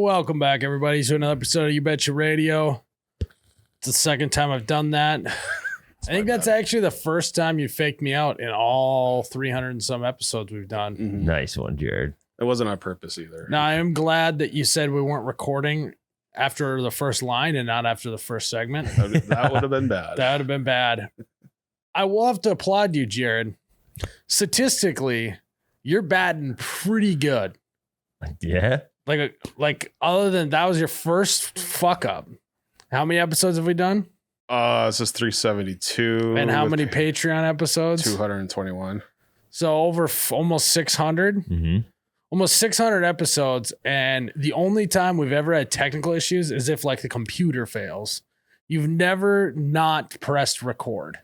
Welcome back, everybody, to another episode of You Betcha Radio. It's the second time I've done that. I think that's actually the first time you faked me out in all 300 and some episodes we've done. Mm-hmm. Nice one, Jared. It wasn't on purpose either. Now, I am glad that you said we weren't recording after the first line and not after the first segment. That would have been bad. That would have been bad. I will have to applaud you, Jared. Statistically, you're batting pretty good. Yeah. Like other than that was your first fuck up. How many episodes have we done? This is 372. And how many Patreon episodes? 221. So over almost 600. Mm-hmm. Almost 600 episodes. And the only time we've ever had technical issues is if like the computer fails. You've never not pressed record.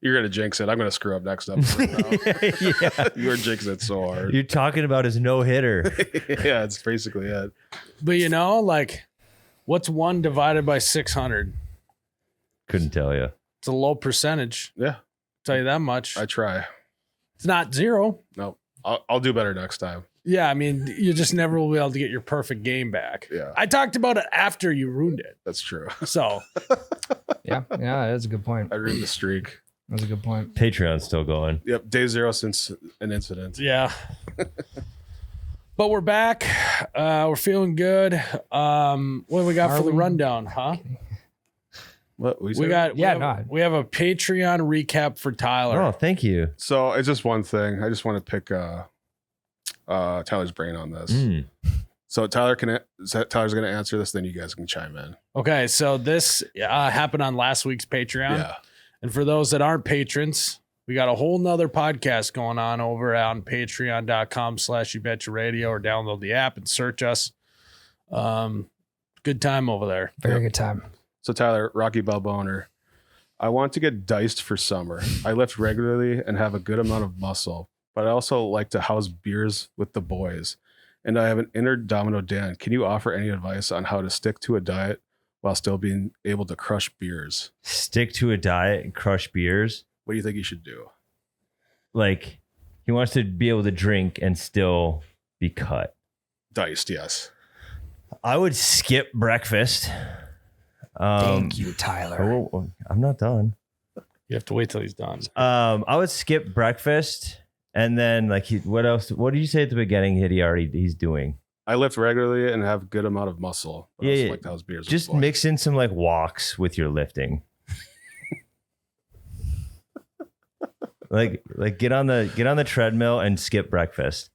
You're going to jinx it. I'm going to screw up next episode. Yeah. You're jinxing it so hard. You're talking about his no-hitter. Yeah, it's basically it. But you know, like, what's 1 divided by 600? Couldn't tell you. It's a low percentage. Yeah. Tell you that much. I try. It's not zero. No, I'll do better next time. Yeah, I mean, you just never will be able to get your perfect game back. Yeah. I talked about it after you ruined it. That's true. So. Yeah, that's a good point. I ruined the streak. That's a good point. Patreon's still going. Yep. Day 0 since an incident. Yeah. But we're back. We're feeling good. What do we got for the rundown, huh? What? We have a Patreon recap for Tyler. Oh, thank you. So it's just one thing. I just want to pick Tyler's brain on this. So Tyler's going to answer this, then you guys can chime in. Okay, so this happened on last week's Patreon. Yeah. And for those that aren't patrons, we got a whole nother podcast going on over on patreon.com/youbetcharadio, or download the app and search us. Good time over there. Very good time. So Tyler, Rocky Balboa owner, I want to get diced for summer. I lift regularly and have a good amount of muscle, but I also like to house beers with the boys. And I have an inner Domino Dan. Can you offer any advice on how to stick to a diet while still being able to crush beers? Stick to a diet and crush beers? What do you think you should do? Like, he wants to be able to drink and still be cut. Diced, yes. I would skip breakfast. Thank you, Tyler. I'm not done. You have to wait till he's done. I would skip breakfast, and then what else? What did you say at the beginning? He's doing. I lift regularly and have a good amount of muscle. But I also like to house beers with Just the boys. mix in some like walks with your lifting. like get on the treadmill and skip breakfast.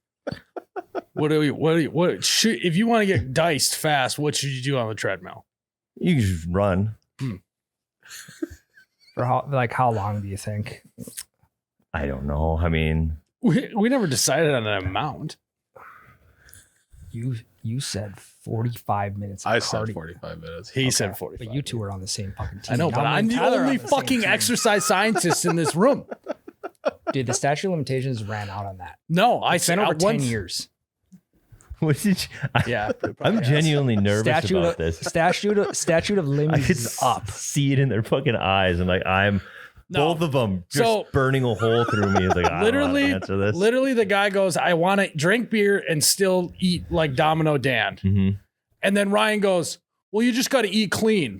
If you want to get diced fast, what should you do on the treadmill? You can just run. For how long do you think? I don't know. I mean, we never decided on an amount. You said 45 minutes. I said 45 minutes. He said 45. But you two are on the same fucking team. I know, but I'm the Tyler are only on the same fucking team. exercise scientist in this room. Dude, the statute of limitations ran out on that. No, I It's said been over 10 years. what did you, Yeah, I'm genuinely nervous about this. Statute of I limits could is up. see it in their fucking eyes. I'm like, both of them just burning a hole through me. It's like, I don't know how to answer this. Literally, the guy goes, I want to drink beer and still eat like Domino Dan. Mm-hmm. And then Ryan goes, well, you just got to eat clean.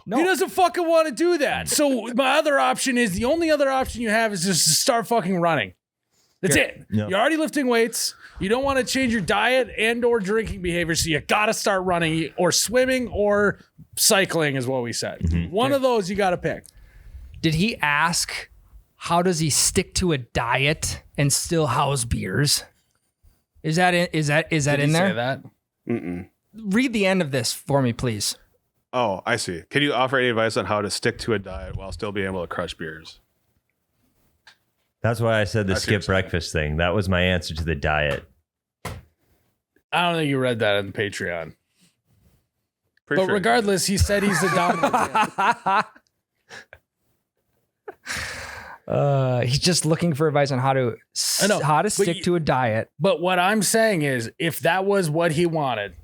No. He doesn't fucking want to do that. So my other option is, the only other option you have is just to start fucking running. That's it. Yeah. You're already lifting weights. You don't want to change your diet and or drinking behavior. So you got to start running or swimming or cycling is what we said. Mm-hmm. One of those you got to pick. Did he ask how does he stick to a diet and still house beers? Is that in Did in he there? say that? Mm-mm. Read the end of this for me, please. Oh, I see. Can you offer any advice on how to stick to a diet while still being able to crush beers? That's why I said the I see what you're skip breakfast thing. That was my answer to the diet. I don't think you read that in Patreon. Pretty But sure. regardless, he said he's the dominant. He's just looking for advice on how to I know, but stick to a diet. But what I'm saying is, if that was what he wanted,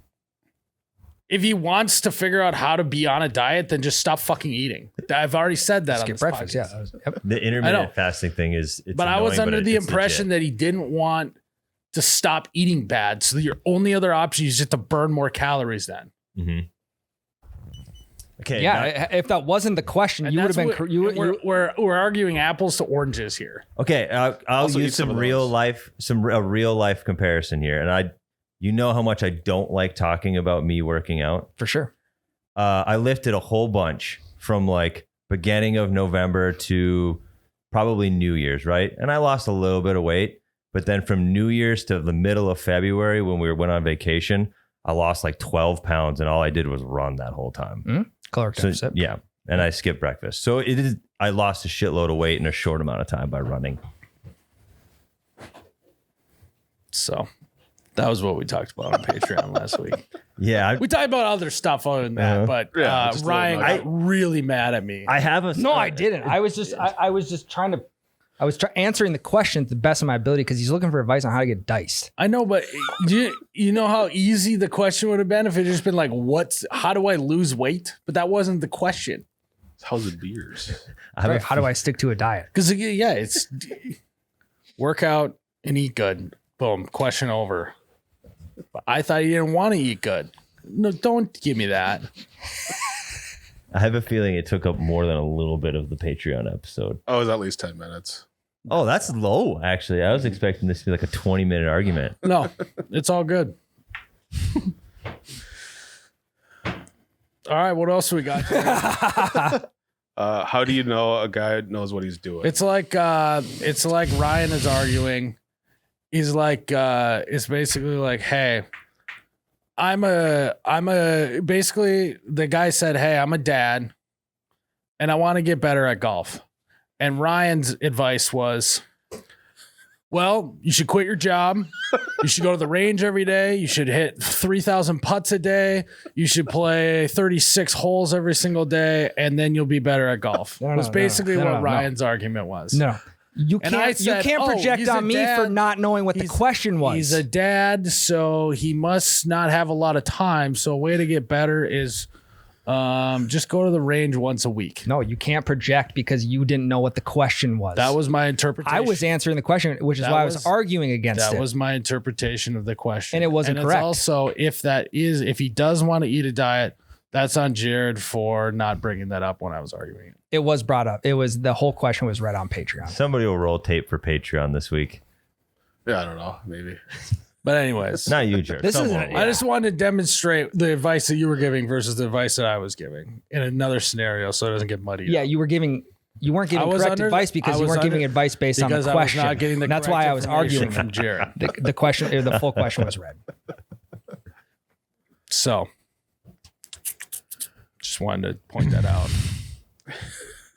if he wants to figure out how to be on a diet, then just stop fucking eating. I've already said that. Skip on this breakfast. podcast. Yeah. Yep. The intermittent fasting thing is. It's But I was annoying, under but the it's impression legit. that he didn't want to stop eating bad. So your only other option is just to burn more calories then. Mm-hmm. Okay. Yeah, if that wasn't the question, And you would have that's been. what- we're arguing apples to oranges here. Okay, I'll Also eat use some some of real those. life, a real life comparison here, and you know how much I don't like talking about me working out. For sure. I lifted a whole bunch from like beginning of November to probably New Year's, right? And I lost a little bit of weight, but then from New Year's to the middle of February when we went on vacation, I lost like 12 pounds, and all I did was run that whole time. Caloric So, deficit. yeah, and I skipped breakfast. So I lost a shitload of weight in a short amount of time by running. So that was what we talked about on Patreon last week. Yeah, We talked about other stuff other than that, but Yeah, just a little Ryan got nugget. really mad at me. I have a No, I didn't. I was just trying to. I was answering the question to the best of my ability because he's looking for advice on how to get diced. I know, but you know how easy the question would have been if it just been like, how do I lose weight? But that wasn't the question. How's the beers? Right? How do I stick to a diet? Because yeah, it's work out and eat good. Boom, question over. But I thought you didn't want to eat good. No, don't give me that. I have a feeling it took up more than a little bit of the Patreon episode. Oh, it was at least 10 minutes. Oh, that's low, actually. I was expecting this to be like a 20-minute argument. No, it's all good. All right, what else we got? How do you know a guy knows what he's doing? It's like Ryan is arguing. He's like, it's basically like, hey, basically the guy said, hey, I'm a dad and I want to get better at golf. And Ryan's advice was, well, you should quit your job. You should go to the range every day. You should hit 3,000 putts a day. You should play 36 holes every single day. And then you'll be better at golf. Was basically what Ryan's argument was. No. You And I can't. said, You can't project he's a on me for dad. not knowing what the question was. He's a dad, so he must not have a lot of time. So a way to get better is just go to the range once a week. No, you can't project because you didn't know what the question was. That was my interpretation. I was answering the question, which is That why I was- was arguing against it. That was my interpretation of the question. And it wasn't It's correct. also, if he does want to eat a diet, that's on Jared for not bringing that up when I was arguing it. It was brought up. The whole question was read on Patreon. Somebody will roll tape for Patreon this week. Yeah, I don't know. Maybe. But anyways, Not you, Jared. This Someone isn't- will. I just wanted to demonstrate the advice that you were giving versus the advice that I was giving in another scenario, so it doesn't get muddy. Yeah, you weren't giving I was correct under- advice because I you was weren't giving under- advice based on the because I was question. not getting the That's correct why I was information arguing. from Jared. The question, the full question was read. So, just wanted to point that out.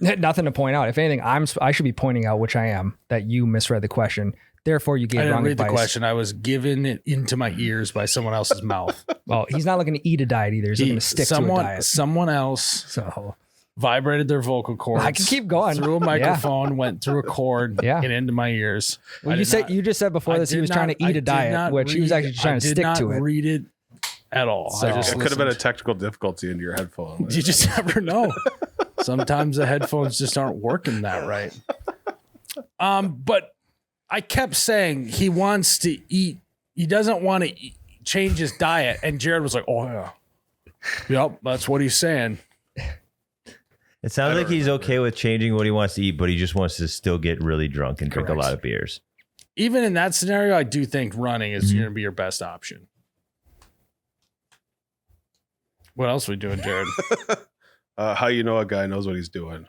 Nothing to point out. If anything, I should be pointing out, which I am, that you misread the question. Therefore, you I gave didn't wrong read advice. the question. I was given it into my ears by someone else's mouth. Well, he's not looking to eat a diet either. He's looking to stick to a diet. Someone else So vibrated their vocal cords. I can keep going. Through a microphone, went through a cord, Yeah. and into my ears. well, I you did said not- you just said before I this he did was trying not- to I eat a did diet, not which he was read- actually trying to I stick did not to it. read it at all. So- I just It could have been a listened. technical difficulty in your headphone. You just never know. Sometimes the headphones just aren't working that right. But I kept saying he wants to eat. He doesn't want to change his diet. And Jared was like, oh, yeah. Yep, that's what he's saying. It sounds like he's okay with changing what he wants to eat, but he just wants to still get really drunk and drink a Correct. lot of beers. Even in that scenario, I do think running is going to be your best option. What else are we doing, Jared? How you know a guy knows what he's doing?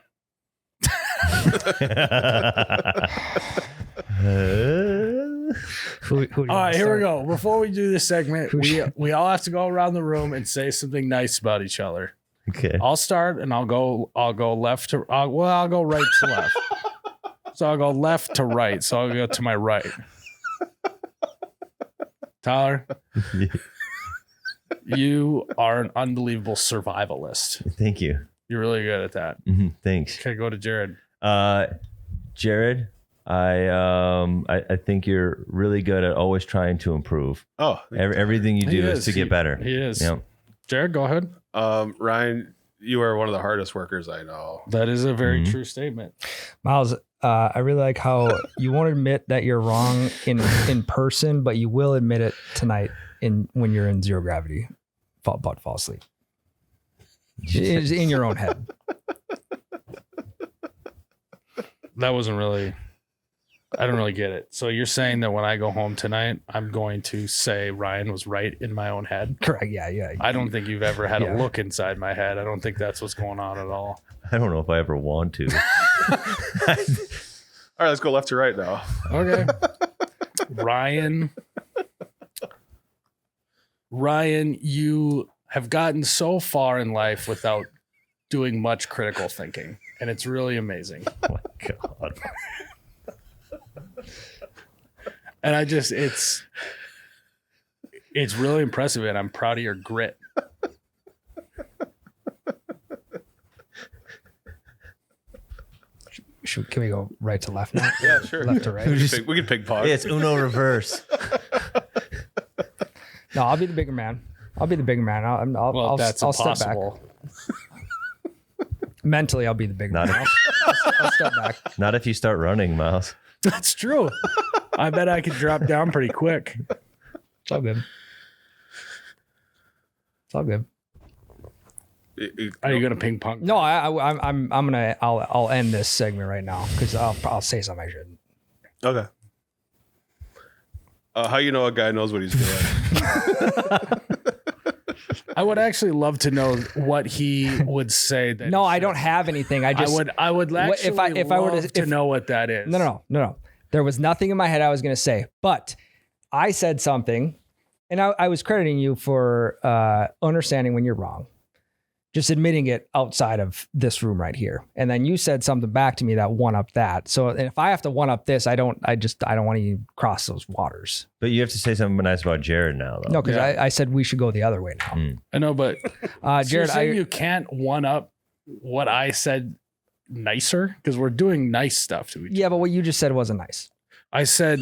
Who do you All want right, to here we start? go. Before we do this segment, we all have to go around the room and say something nice about each other. Okay. I'll start and I'll go left to I'll go right to left. So I'll go left to right. So I'll go to my right. Tyler, you are an unbelievable survivalist. Thank you. You're really good at that. Thanks. Okay, go to Jared. Jared, I think you're really good at always trying to improve. Oh, Everything you do is to get better. He is. Yep. Jared, go ahead. Ryan, You are one of the hardest workers I know. That is a very true statement. Myles, I really like how you won't admit that you're wrong in person, but you will admit it tonight when you're in zero gravity, fall asleep. It's in your own head. That wasn't really. I don't really get it. So you're saying that when I go home tonight, I'm going to say Ryan was right in my own head? Correct. Yeah. I don't think you've ever had Yeah. a look inside my head. I don't think that's what's going on at all. I don't know if I ever want to. All right, let's go left to right now. Okay. Ryan, you have gotten so far in life without doing much critical thinking, and it's really amazing. Oh my God. And it's really impressive, and I'm proud of your grit. Can we go right to left now? Yeah, sure. Left to right. We can ping pong. Yeah, it's Uno reverse. No, I'll be the bigger man. I'll That's I'll step back. impossible. Mentally, I'll be the bigger Not man. I'll step back. Not if you start running, Myles. That's true. I bet I could drop down pretty quick. It's all good. It's all good. Are you gonna ping pong? No, I'll end this segment right now because I'll say something I shouldn't. Okay. How you know a guy knows what he's doing? I would actually love to know what he would say. That No, I don't have anything. I would actually if I were to know what that is. No. There was nothing in my head I was going to say, but I said something, and I was crediting you for understanding when you're wrong, just admitting it outside of this room right here. And then you said something back to me that one up that. So if I have to one up this, I don't want to cross those waters. But you have to say something nice about Jared now, though. No, because Yeah. I said we should go the other way now. I know, but Jared, you can't one up what I said nicer because we're doing nice stuff to each other. yeah, but what you just said wasn't nice. I said,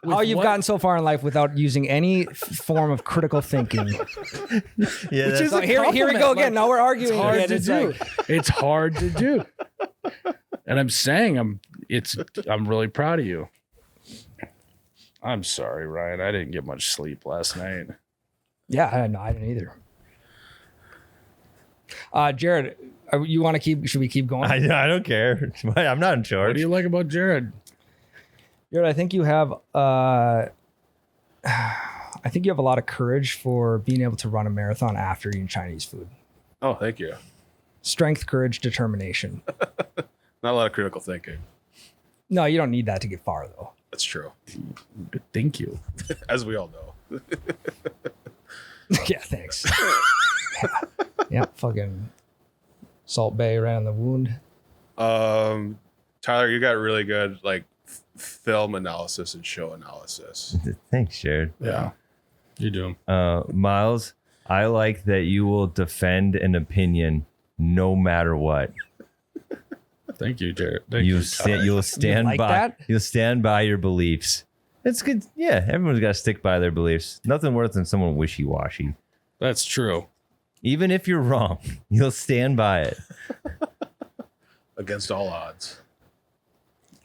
Oh, you've gotten so far in life without using any form of critical thinking. Yeah, that's, is So a here we compliment. go again. Like, Now we're arguing. It's hard again. to It's do. like- It's hard to do. And I'm saying I'm really proud of you. I'm sorry, Ryan. I didn't get much sleep last night. Yeah, I didn't either. Jared, you want to should we keep going? I don't care. I'm not in What charge. do you like about Jared? Jared, I think you have a lot of courage for being able to run a marathon after eating Chinese food. Oh, thank you. Strength, courage, determination. Not a lot of critical thinking. No, you don't need that to get far, though. That's true. Thank you. As we all know. Yeah, thanks. yeah, fucking Salt Bay right on the wound. Tyler, you got really good film analysis and show analysis. Thanks, Jared. Yeah, you do. Myles, I like that you will defend an opinion no matter what. Thank you, Jared. Thank You'll Tyler. stand like by. that? You'll stand by your beliefs. It's good. Yeah, everyone's got to stick by their beliefs. Nothing worse than someone wishy-washy. That's true. Even if you're wrong, you'll stand by it. Against all odds.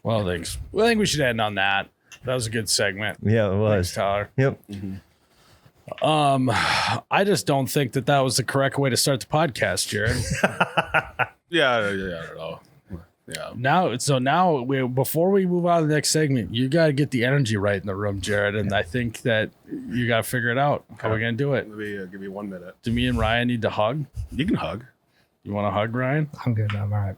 Well, thanks. Well, I think we should end on that. That was a good segment. Yeah, it Thanks, was. Tyler. Yep. I just don't think that was the correct way to start the podcast, Jared. Yeah, I don't know. Yeah. Now, before we move on to the next segment, you got to get the energy right in the room, Jared. And I think that you got to figure it out. How are we going to do it? Maybe give me 1 minute. Do me and Ryan need to hug? You can hug. You want to hug, Ryan? I'm good. I'm all right.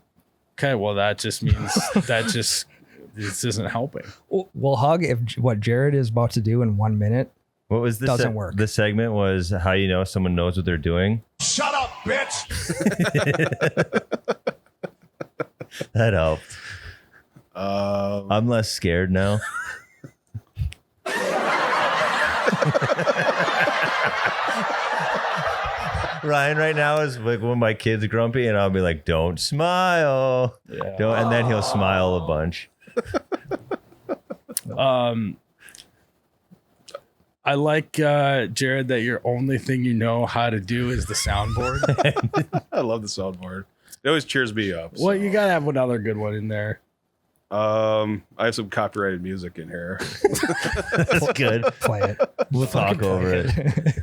Okay, well, that just means this isn't helping. We'll hug if what Jared is about to do in 1 minute. What was this? Doesn't work. The segment was how you know someone knows what they're doing. Shut up, bitch! That helped. Um, I'm less scared now. Ryan right now is like when my kid's grumpy, and I'll be like, "Don't smile." Yeah. Don't, and then he'll smile a bunch. I like Jared that your only thing you know how to do is the soundboard. I love the soundboard. It always cheers me up. Well, you gotta have another good one in there. I have some copyrighted music in here. That's good. Play it. We'll talk over it.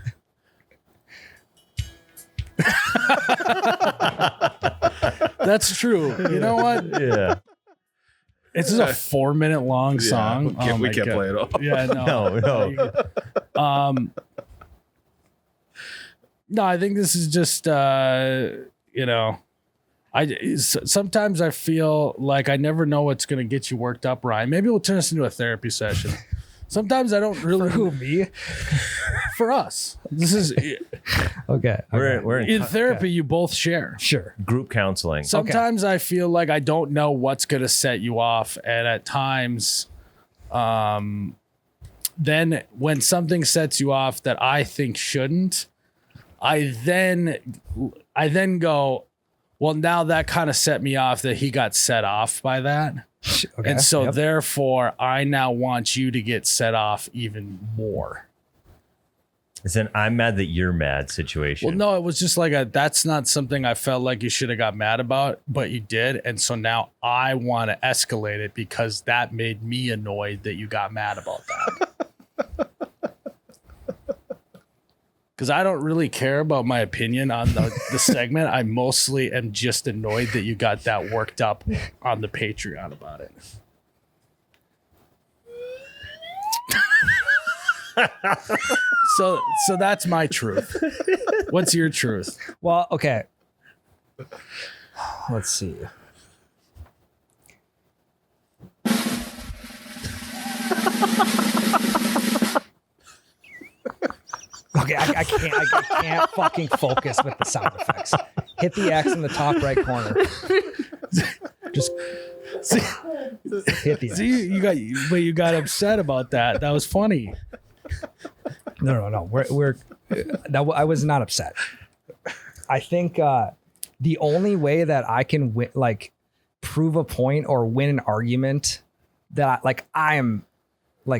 That's true. You know what? Yeah. It's just a 4-minute long song. We can't play it all. Yeah, no. No. No, I think this is just sometimes I feel like I never know what's going to get you worked up, Ryan. Maybe we'll turn this into a therapy session. Sometimes I don't really. For who, me? For us. This is Okay. We're in therapy. You both share. Sure. group counseling. Sometimes I feel like I don't know what's going to set you off, and at times, then when something sets you off that I think shouldn't, I then go, well, now that kind of set me off that he got set off by that. Okay. And so therefore I now want you to get set off even more. It's an I'm mad that you're mad situation. Well, no, it was just like that's not something I felt like you should have got mad about, but you did. And so now I want to escalate it because that made me annoyed that you got mad about that. Because I don't really care about my opinion on the segment. I mostly am just annoyed that you got that worked up on the Patreon about it. So that's my truth. What's your truth? Well, okay. Let's see. Okay, I can't fucking focus with the sound effects. Hit the X in the top right corner. Just hit the X. See, you got upset about that. That was funny. No. I was not upset. I think the only way that I can prove a point or win an argument that I am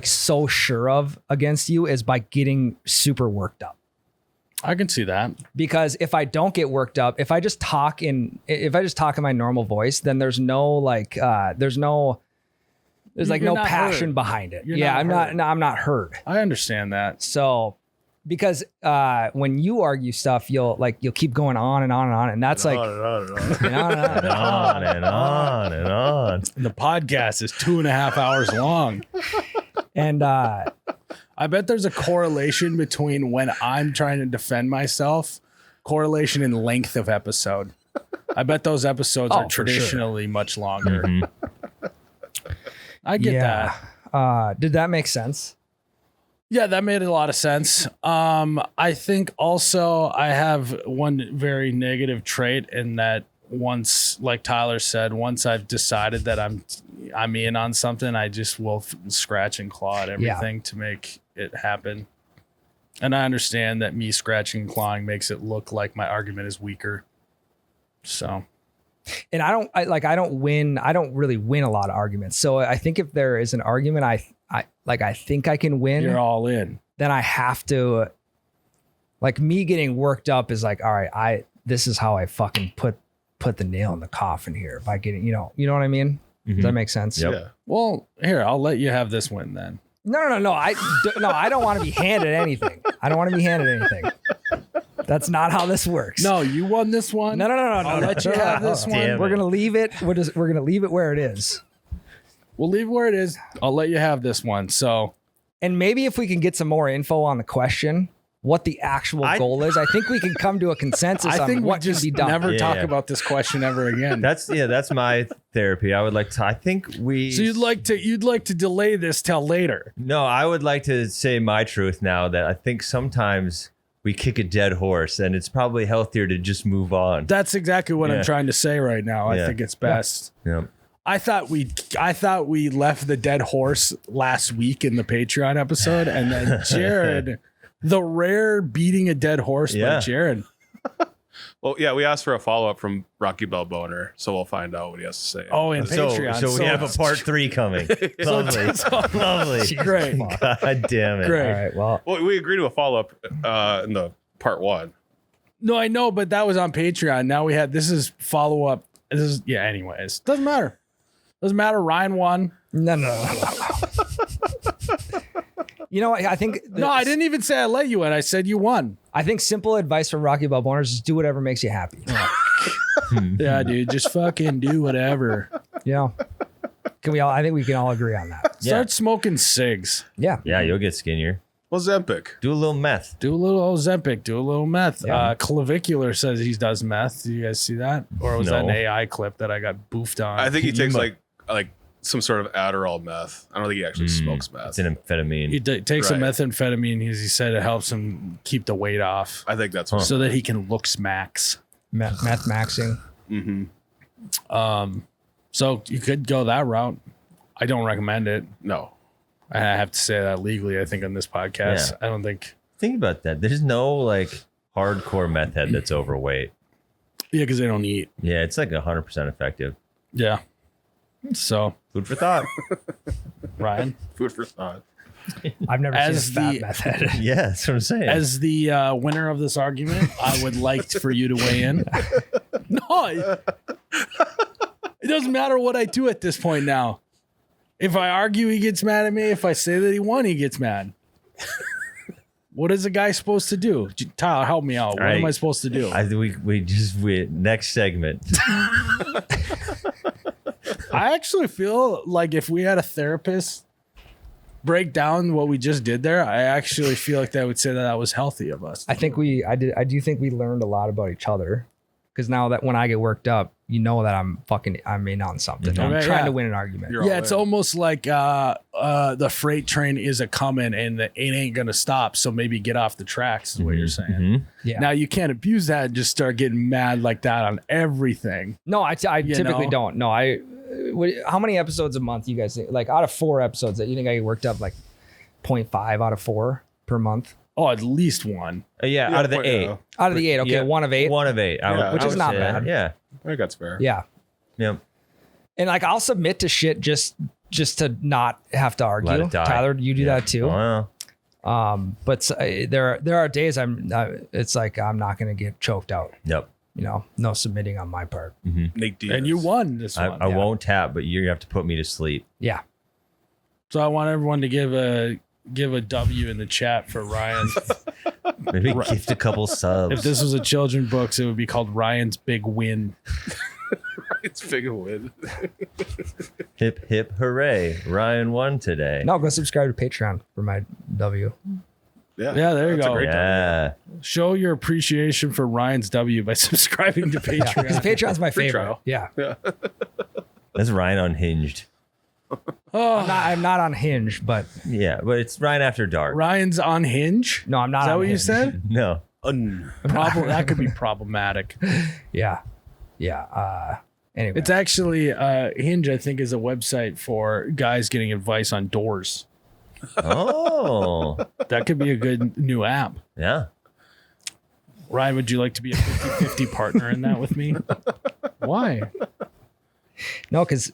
so sure of against you is by getting super worked up. I can see that. Because if I don't get worked up, if I just talk in my normal voice, then there's no no passion heard. Behind it. You're I'm not heard. I understand that. So because when you argue stuff, you'll keep going on and on and on, and that's like on and on. The podcast is 2.5 hours long. And I bet there's a correlation between when I'm trying to defend myself, correlation in length of episode. I bet those episodes are traditionally much longer. Mm-hmm. I get that. Did that make sense? Yeah, that made a lot of sense. I think also I have one very negative trait in that once, like Tyler said, once I've decided that I'm in on something, I just will scratch and claw at everything to make it happen. And I understand that me scratching and clawing makes it look like my argument is weaker. So, and I don't really win a lot of arguments. So I think if there is an argument I think I can win, you're all in. Then I have to, me getting worked up is all right, this is how I fucking put the nail in the coffin here. If I get it, you know what I mean? Mm-hmm. Does that make sense? Yep. Yeah. Well, here, I'll let you have this win then. No. I don't want to be handed anything. I don't want to be handed anything. That's not how this works. No, you won this one. No. I'll let you have this one. Damn We're it. gonna leave it. We're gonna leave it where it is. We'll leave it where it is. I'll let you have this one. So, And maybe if we can get some more info on the question, what the actual goal is, I think we can come to a consensus I think on we what just can be done. never talk Yeah. about this question ever again. That's my therapy. I would like to. I think we. So you'd like to delay this till later. No, I would like to say my truth now that I think sometimes we kick a dead horse, and it's probably healthier to just move on. That's exactly what I'm Yeah. trying to say right now. I Yeah. think it's best. Yeah. I thought we left the dead horse last week in the Patreon episode, and then Jared, the rare beating a dead horse by Yeah. Jared. Well, yeah, we asked for a follow up from Rocky Balboner, so we'll find out what he has to say. Oh, and So, Patreon. so we have a part 3 coming. Lovely. Lovely. Great. God damn it. Great. All right. Well, Well, we agreed to a follow up in the part 1. No, I know, but that was on Patreon. Now this is follow up. Anyways. Doesn't matter. Doesn't matter. Ryan won. no. You know what? I think No, I didn't even say I let you win. I said you won. I think simple advice from Rocky Balboner is just do whatever makes you happy. Yeah, dude. Just fucking do whatever. You know, I think we can all agree on that. Start smoking cigs. Yeah. Yeah, you'll get skinnier. Well, Zempic. Do a little meth. Do a little Ozempic. Do a little meth. Yeah. Clavicular says he does meth. Do you guys see that? Or was that an No. AI clip that I got boofed on? I think he takes like some sort of Adderall meth. I don't think he actually smokes meth. It's an amphetamine. he takes some Right. methamphetamine. He said it helps him keep the weight off I think that's what. so that he can look smacks. Meth maxing. Mm-hmm. So you could go that route. I don't recommend it. No. I have to say that legally, I think, on this podcast. Yeah. I don't think. Think about that. There's no like hardcore meth head that's overweight. Yeah, because they don't eat. Yeah, it's like 100% effective. Yeah. So, Food for thought. Ryan, Food for thought. I've never As seen a the- fat method. Yeah, that's what I'm saying. as the winner of this argument, I would like for you to weigh in. No, it doesn't matter what I do at this point now. If I argue, he gets mad at me. If I say that he won, he gets mad. What is a guy supposed to do? Tyler, help me out. What am I supposed to do? we next segment. I actually feel like if we had a therapist break down what we just did there, I actually feel like they would say that was healthy of us. I do think we learned a lot about each other. Because now that when I get worked up, you know that I'm in on something. I'm Okay, trying yeah. to win an argument. You're Yeah, all it's in. almost like the freight train is a coming and it ain't gonna stop. So maybe get off the tracks is what you're saying. Mhm. Yeah. Now you can't abuse that and just start getting mad like that on everything. No, I typically know? don't. No, how many episodes a month you guys think? Like out of 4 episodes that you think I get worked up like 0.5 out of 4 per month? Oh, at least one. Yeah, out of the point, 8. yeah. Out of the 8, okay, Yeah. 1 of 8. 1 of 8. Which I is would not say bad. that. Yeah. I think that's fair. Yeah. Yep. And like I'll submit to shit just to not have to argue. Let it die. Tyler, you do Yeah. that too. Wow. But there are days it's like I'm not going to get choked out. Yep. You know, no submitting on my part. Nate Diaz. And you won this I one. won't tap, but you have to put me to sleep. Yeah. So I want everyone to give a W in the chat for Ryan. Maybe gift a couple subs. If this was a children's books, it would be called Ryan's Big Win. It's big a win. Hip hip hooray! Ryan won today. No, go subscribe to Patreon for my W. Yeah, Yeah, there you that's a go. great time. Yeah. Show your appreciation for Ryan's W by subscribing to Yeah, because Patreon. Patreon's my Free favorite. trial. Yeah. That's Ryan Unhinged. Oh, I'm not on Hinge, but Yeah, but it's Ryan After Dark. Ryan's on Hinge? no, I'm not Is that on what you Hinge. said? No. That could be problematic. Yeah. Yeah. Anyway. It's actually Hinge, I think, is a website for guys getting advice on doors. Oh. That could be a good new app. Yeah. Ryan, would you like to be a 50-50 partner in that with me? Why? no, because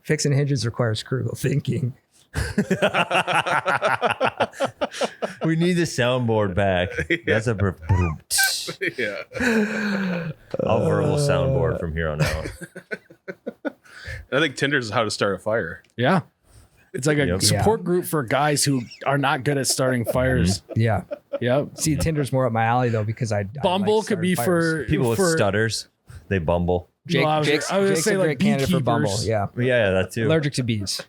fixing hinges requires critical thinking. We need the soundboard back. That's a Yeah. I'll verbal soundboard from here on out. I think Tinder's how to start a fire. Yeah. It's like a Yep. support group for guys who are not good at starting fires. Yeah. Yep. See, Tinder's more up my alley though because I Bumble like could be starting fires. People with for stutters, they bumble. Jake, No, I was Jake's gonna say, a like, great candidate for Bumble. beekeepers. Yeah. Yeah, that too. Allergic to bees.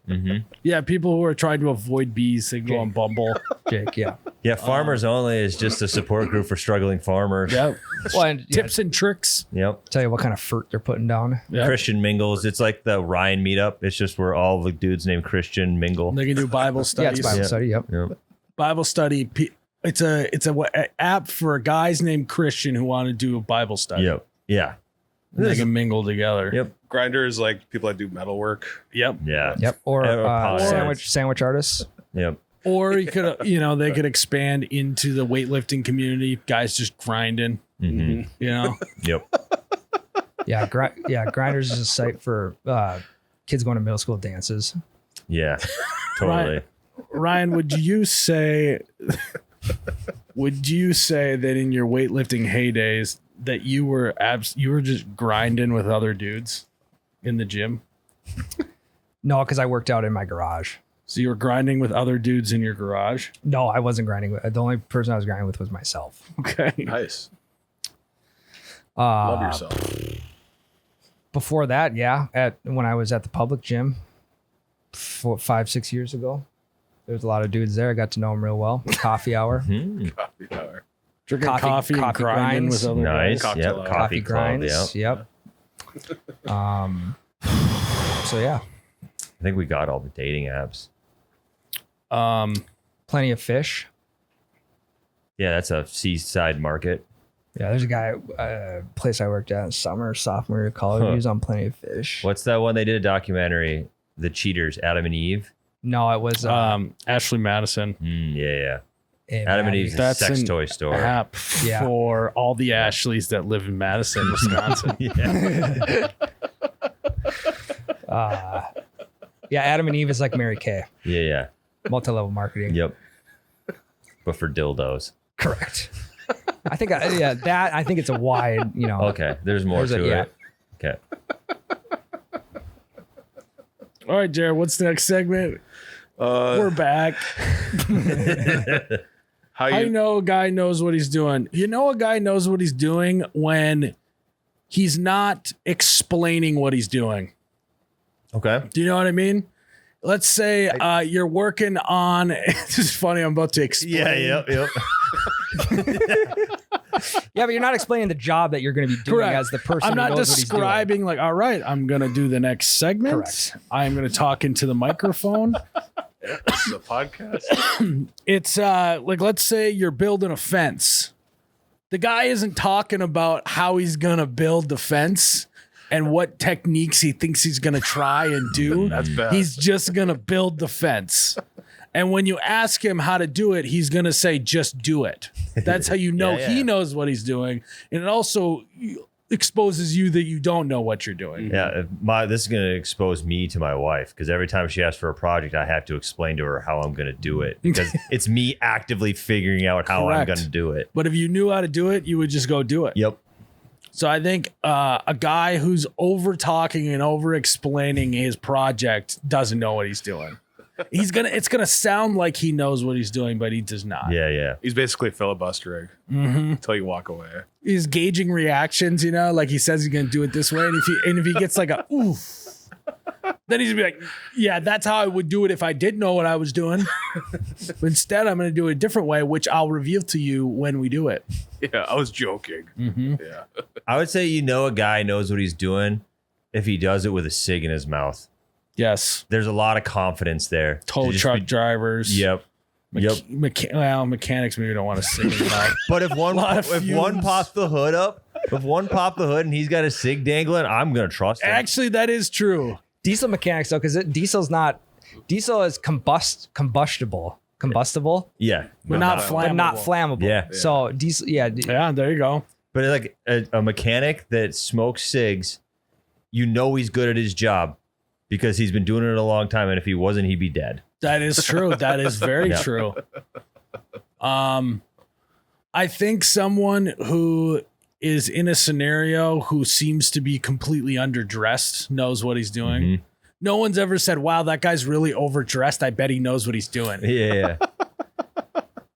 Yeah, people who are trying to avoid bees, they go on Bumble. Jake. Yeah. Yeah, Farmers Only is just a support group for struggling farmers. Yep. Well, and Tips and tricks. Yep. tell you what kind of fruit they're putting down. Yep. Christian mingles. It's like the Ryan meetup. It's just where all the dudes named Christian mingle. They can do Bible Yeah, studies. it's Bible study. Yep. Yep. Bible study. It's a app for guys named Christian who want to do a Bible study. Yep. Yeah. They can mingle together. Yep. Grinder is like people that do metal work. Yep. Yeah. Yep. Or Or pods. sandwich artists. Yep. Or you could, they could expand into the weightlifting community. Guys just grinding, Mhm. Yep. Yeah, Grinders is a site for kids going to middle school dances. Yeah. Totally. Ryan, would you say that in your weightlifting heydays that you were just grinding with other dudes in the gym? No, because I worked out in my garage. So you were grinding with other dudes in your garage? No, I wasn't grinding. The only person I was grinding with was myself. Okay. Nice. Love yourself. Before that, when I was at the public gym 5-6 years ago, there was a lot of dudes there. I got to know them real well. Coffee hour. Mhm. Coffee hour. Drinking coffee and coffee grinding grinds. with other Nice. guys. Cocktail Yep. hour. Coffee club. grinds. Yep. So yeah, I think we got all the dating apps. plenty of fish. Yeah, that's a seaside market. Yeah, there's a guy, place I worked at in sophomore year of college. Huh. He was on Plenty of Fish. What's that one they did a documentary? The Cheaters, Adam and Eve. No, it was Ashley Madison. Yeah. Hey, Adam and Maddie. Eve's a That's sex an toy store. App Yeah. for all the Ashleys that live in Madison, Wisconsin. Yeah. Yeah, Adam and Eve is like Mary Kay, Yeah. multi-level marketing. Yep. But for dildos. Correct. I think, I think it's a wide, Okay, there's more There's to a- it. Okay. All right, Jared, what's the next segment? We're back. How I you know a guy knows what he's doing. You know a guy knows what he's doing when he's not explaining what he's doing. Okay. Do you know what I mean? Let's say you're working on. This is funny. I'm about to explain. Yep. Yeah, but you're not explaining the job that you're going to be doing Correct. as the person. I'm who not knows what he's doing. describing like, all right, I'm going to do the next segment. Correct. I'm going to talk into the microphone. this is a podcast? It's like, let's say you're building a fence. The guy isn't talking about how he's going to build the fence and what techniques he thinks he's going to try and do. That's bad. He's just going to build the fence. And when you ask him how to do it, he's going to say, just do it. That's how you know Yeah. he knows what he's doing. And it also exposes you that you don't know what you're doing. Yeah. This is going to expose me to my wife because every time she asks for a project, I have to explain to her how I'm going to do it because it's me actively figuring out how I'm Correct. going to do it. But if you knew how to do it, you would just go do it. Yep. So I think a guy who's over talking and over explaining his project doesn't know what he's doing. It's gonna sound like he knows what he's doing, but he does not. Yeah. He's basically filibustering until you walk away. He's gauging reactions, like he says he's gonna do it this way, and if he gets like a oof, then he's gonna be like, yeah, that's how I would do it if I did know what I was doing. But instead, I'm gonna do it a different way, which I'll reveal to you when we do it. Yeah, I was joking. Yeah. I would say a guy knows what he's doing if he does it with a cig in his mouth. Yes, There's a lot of confidence there. tow To just truck be- drivers. Yep. Mechanics maybe don't want to sing it out. But if one Lot of fumes. pops the hood up, and he's got a cig dangling, I'm gonna trust him. Actually, that is true. Diesel mechanics though, because diesel is combustible, Yeah, But not flammable. but not flammable. Yeah. So diesel, yeah. Yeah, there you go. But like a mechanic that smokes cigs, he's good at his job because he's been doing it a long time. And if he wasn't, he'd be dead. That is true. That is very Yeah. true. I think someone who is in a scenario who seems to be completely underdressed knows what he's doing. Mhm. No one's ever said, wow, that guy's really overdressed. I bet he knows what he's doing. Yeah.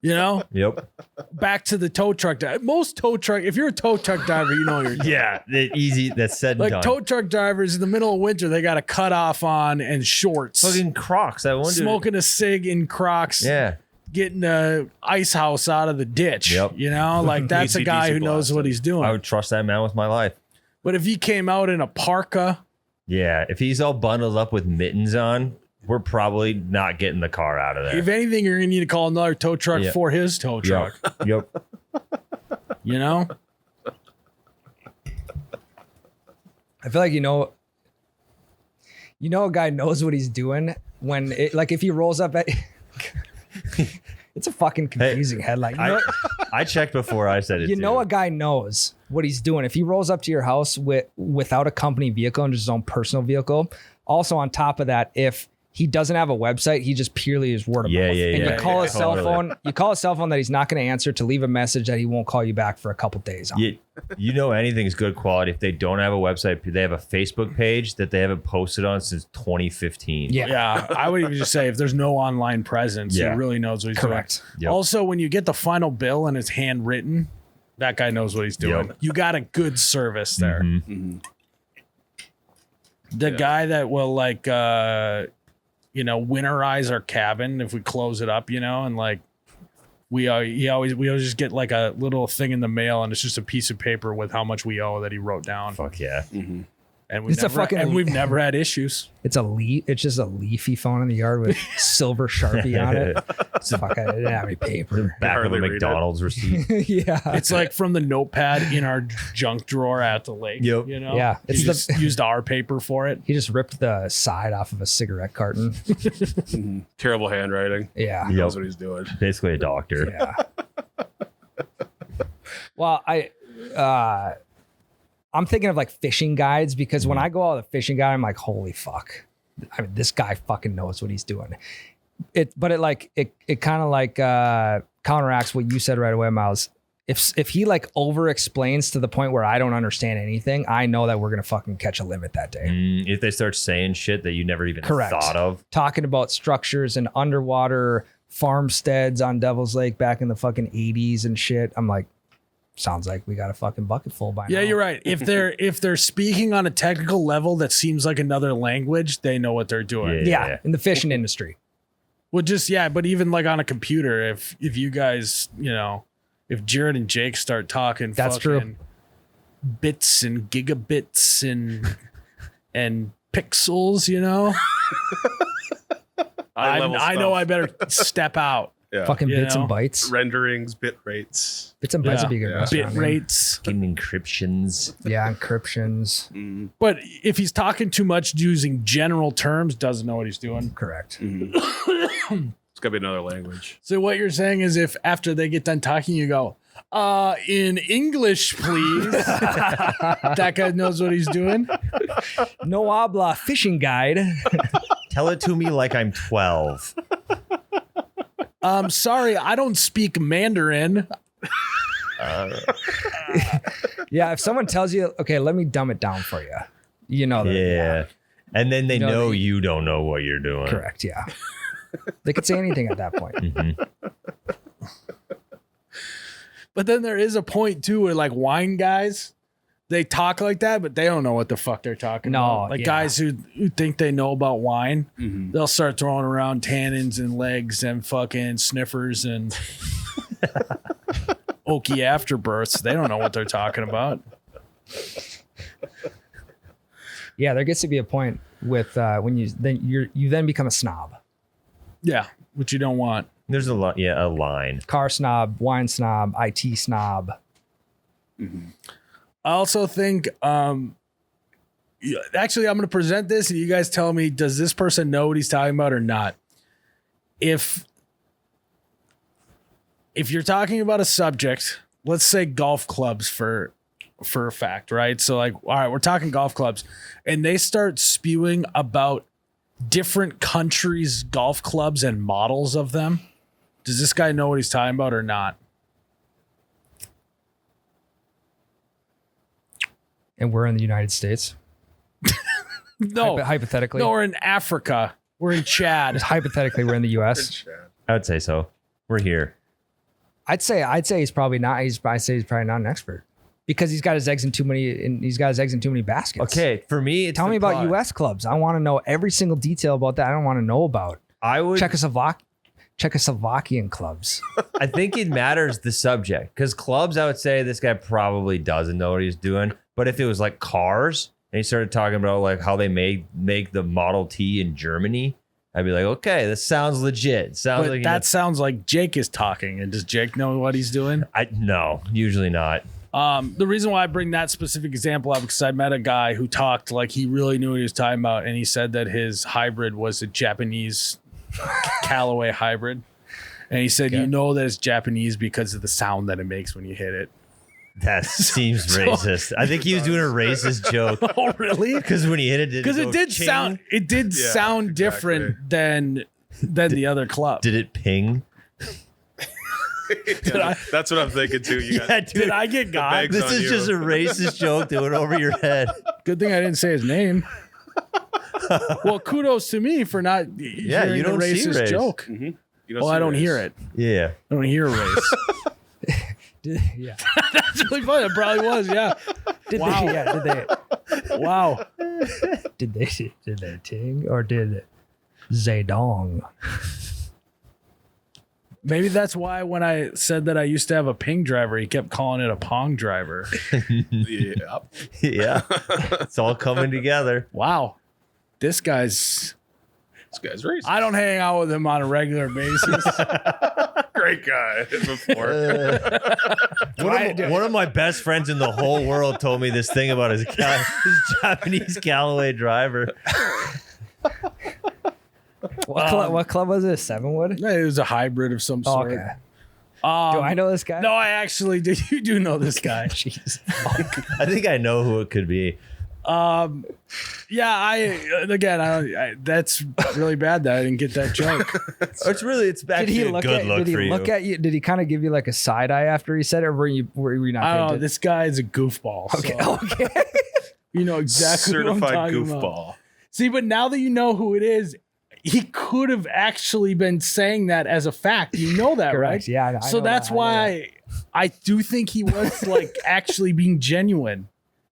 Yep. Back to the tow truck. If you're a tow truck driver, you know what you're doing. Yeah. Easy. That's said and Like done. tow truck drivers in the middle of winter, they got a cutoff on and shorts. Fucking Crocs. I wonder. Smoking a cig in Crocs. Yeah. Getting a ice house out of the ditch. Yep. Like that's a guy AC/DC who knows what blasting. he's doing. I would trust that man with my life. But if he came out in a parka, Yeah. If he's all bundled up with mittens on, we're probably not getting the car out of there. if anything, you're gonna need to call another tow truck Yeah. for his tow truck. Yep. I feel like a guy knows what he's doing when if he rolls up at It's a fucking confusing headline. I checked before I said it. You know, too. a guy knows what he's doing. If he rolls up to your house without a company vehicle and just his own personal vehicle. Also, on top of that, if he doesn't have a website, he just purely is word of mouth. And you call his cell phone. You call his cell phone that he's not going to answer to leave a message that he won't call you back for a couple days. You know anything's good quality if they don't have a website. They have a Facebook page that they haven't posted on since 2015. Yeah. I would even just say if there's no online presence, he really knows what he's doing. Yep. Also, when you get the final bill and it's handwritten, that guy knows what he's doing. Yep. You got a good service there. Mm-hmm. The guy that will like winterize our cabin if we close it up, and like we always just get like a little thing in the mail and it's just a piece of paper with how much we owe that he wrote down. Fuck yeah. Mm-hmm. And we've never had issues. It's just a leaf he found in the yard with silver Sharpie on it. Fuck, I didn't have any paper. Back of a McDonald's receipt. Yeah. It's like from the notepad in our junk drawer at the lake. Yep. Yeah. It's just used our paper for it. He just ripped the side off of a cigarette carton. Mm-hmm. Terrible handwriting. Yeah. He knows what he's doing. Basically a doctor. Yeah. Well, I'm thinking of like fishing guides because when I go out with a fishing guide, I'm like, holy fuck. I mean, this guy fucking knows what he's doing. It kind of like counteracts what you said right away, Myles. If he like over explains to the point where I don't understand anything, I know that we're gonna fucking catch a limit that day. If they start saying shit that you never even Correct. thought of. Talking about structures and underwater farmsteads on Devil's Lake back in the fucking 80s and shit. I'm like, sounds like we got a fucking bucket full by now. Yeah, you're right. If they're speaking on a technical level that seems like another language, they know what they're doing. Yeah, in the fishing industry. Well, but even like on a computer, if you guys, if Jared and Jake start talking That's fucking true. bits and gigabits and pixels, I know I better step out. Yeah. Fucking bits and bytes. Renderings, bit rates. Bits and bytes would be a good restaurant Bit name. rates. Fucking encryptions. Yeah, encryptions. Mm. But if he's talking too much using general terms, doesn't know what he's doing. Correct. Mm. It's gotta be another language. So what you're saying is if after they get done talking, you go, in English, please. That guy knows what he's doing. No habla fishing guide. Tell it to me like I'm 12. Sorry, I don't speak Mandarin. Yeah, if someone tells you, okay, let me dumb it down for you. You know that. Yeah. And then they You know know that- you don't know what you're doing. Correct, yeah. They could say anything at that point. Mhm. But then there is a point too where like wine guys, they talk like that, but they don't know what the fuck they're talking about. Like guys who think they know about wine, they'll start throwing around tannins and legs and fucking sniffers and oaky afterbirths. They don't know what they're talking about. Yeah, there gets to be a point with when you then become a snob. Yeah, which you don't want. There's a lot. Yeah, a line. Car snob, wine snob, IT snob. I also think, actually, I'm going to present this and you guys tell me, does this person know what he's talking about or not? If you're talking about a subject, let's say golf clubs for a fact, right? So like, all right, we're talking golf clubs and they start spewing about different countries' golf clubs and models of them. Does this guy know what he's talking about or not? And we're in the United States. No, Hypothetically. no, we're in Africa. We're in Chad. Hypothetically, we're in the US. I would say so. We're here. I'd say he's probably not. I'd say he's probably not an expert because he's got his eggs in too many baskets. Okay, for me, it's Tell the me about plot. U.S. clubs. I want to know every single detail about that. I don't want to know about I would. Czechoslovakian clubs. I think it matters the subject because clubs. I would say this guy probably doesn't know what he's doing. But if it was like cars and he started talking about like how they make the Model T in Germany, I'd be like, okay, this sounds legit. Sounds But like that sounds like Jake is talking. And does Jake know what he's doing? no, usually not. The reason why I bring that specific example up because I met a guy who talked like he really knew what he was talking about, and he said that his hybrid was a Japanese Callaway hybrid, And he said, Okay. you know that it's Japanese because of the sound that it makes when you hit it. That seems racist. I think he was doing a racist joke. Oh, really? Because when he hit it, Because it did sound exactly. different than the other club. Did it ping? That's what I'm thinking too. You got, Yeah, dude. Did I get got? bags This on is you. just a racist joke that went over your head. Good thing I didn't say his name. Well, kudos to me for not hearing you don't the see racist race. joke. You Well, I don't hear it. Yeah. I don't hear race. Yeah. That's really funny. It probably was. Yeah. Wow. Wow. Did they ting or did Zedong? Maybe that's why when I said that I used to have a ping driver, he kept calling it a pong driver. Yeah. Yeah. It's all coming together. Wow. This guy's. This guy's racist. I don't hang out with him on a regular basis. Great guy before. One of my best friends in the whole world told me this thing about his Japanese Callaway driver. What club was it? Sevenwood? It was a hybrid of some sort. Okay. Do I know this guy? No, I actually do. You do know this guy. Jeez. I think I know who it could be. Yeah, I that's really bad that I didn't get that joke. It's Did he actually a look good at? look Did he for you. look at you? Did he kind of give you like a side eye after he said it, or were you not? I paying don't know. attention? This guy is a goofball. Okay. So Okay. you know exactly what I'm Certified talking goofball. about. See, but now that you know who it is, he could have actually been saying that as a fact. You know that, Correct. right? Yeah. I So know that's that. I know that. why I do think he was like actually being genuine.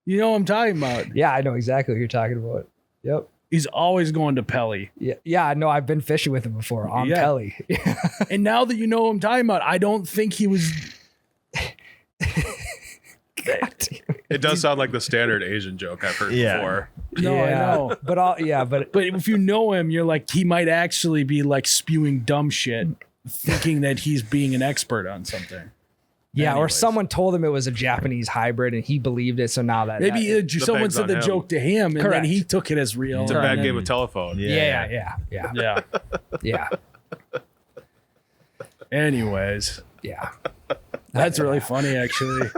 You know what I'm talking about? Yeah, I know exactly what you're talking about. Yep. He's always going to Pelly. Yeah. Yeah. No, I've been fishing with him before on Yeah. Pelly. And now that you know what I'm talking about, I don't think he was. It does sound like the standard Asian joke I've heard Yeah. before. No, I know. But But if you know him, you're like, he might actually be like spewing dumb shit, thinking that he's being an expert on something. yeah, or Anyways. someone told him it was a Japanese hybrid and he believed it. So now that Maybe someone bag's said on the him. joke to him, and Correct. then he took it as real. It's a and bad then- game of telephone. yeah. Yeah. Yeah. Anyways, Yeah. that's really funny, actually.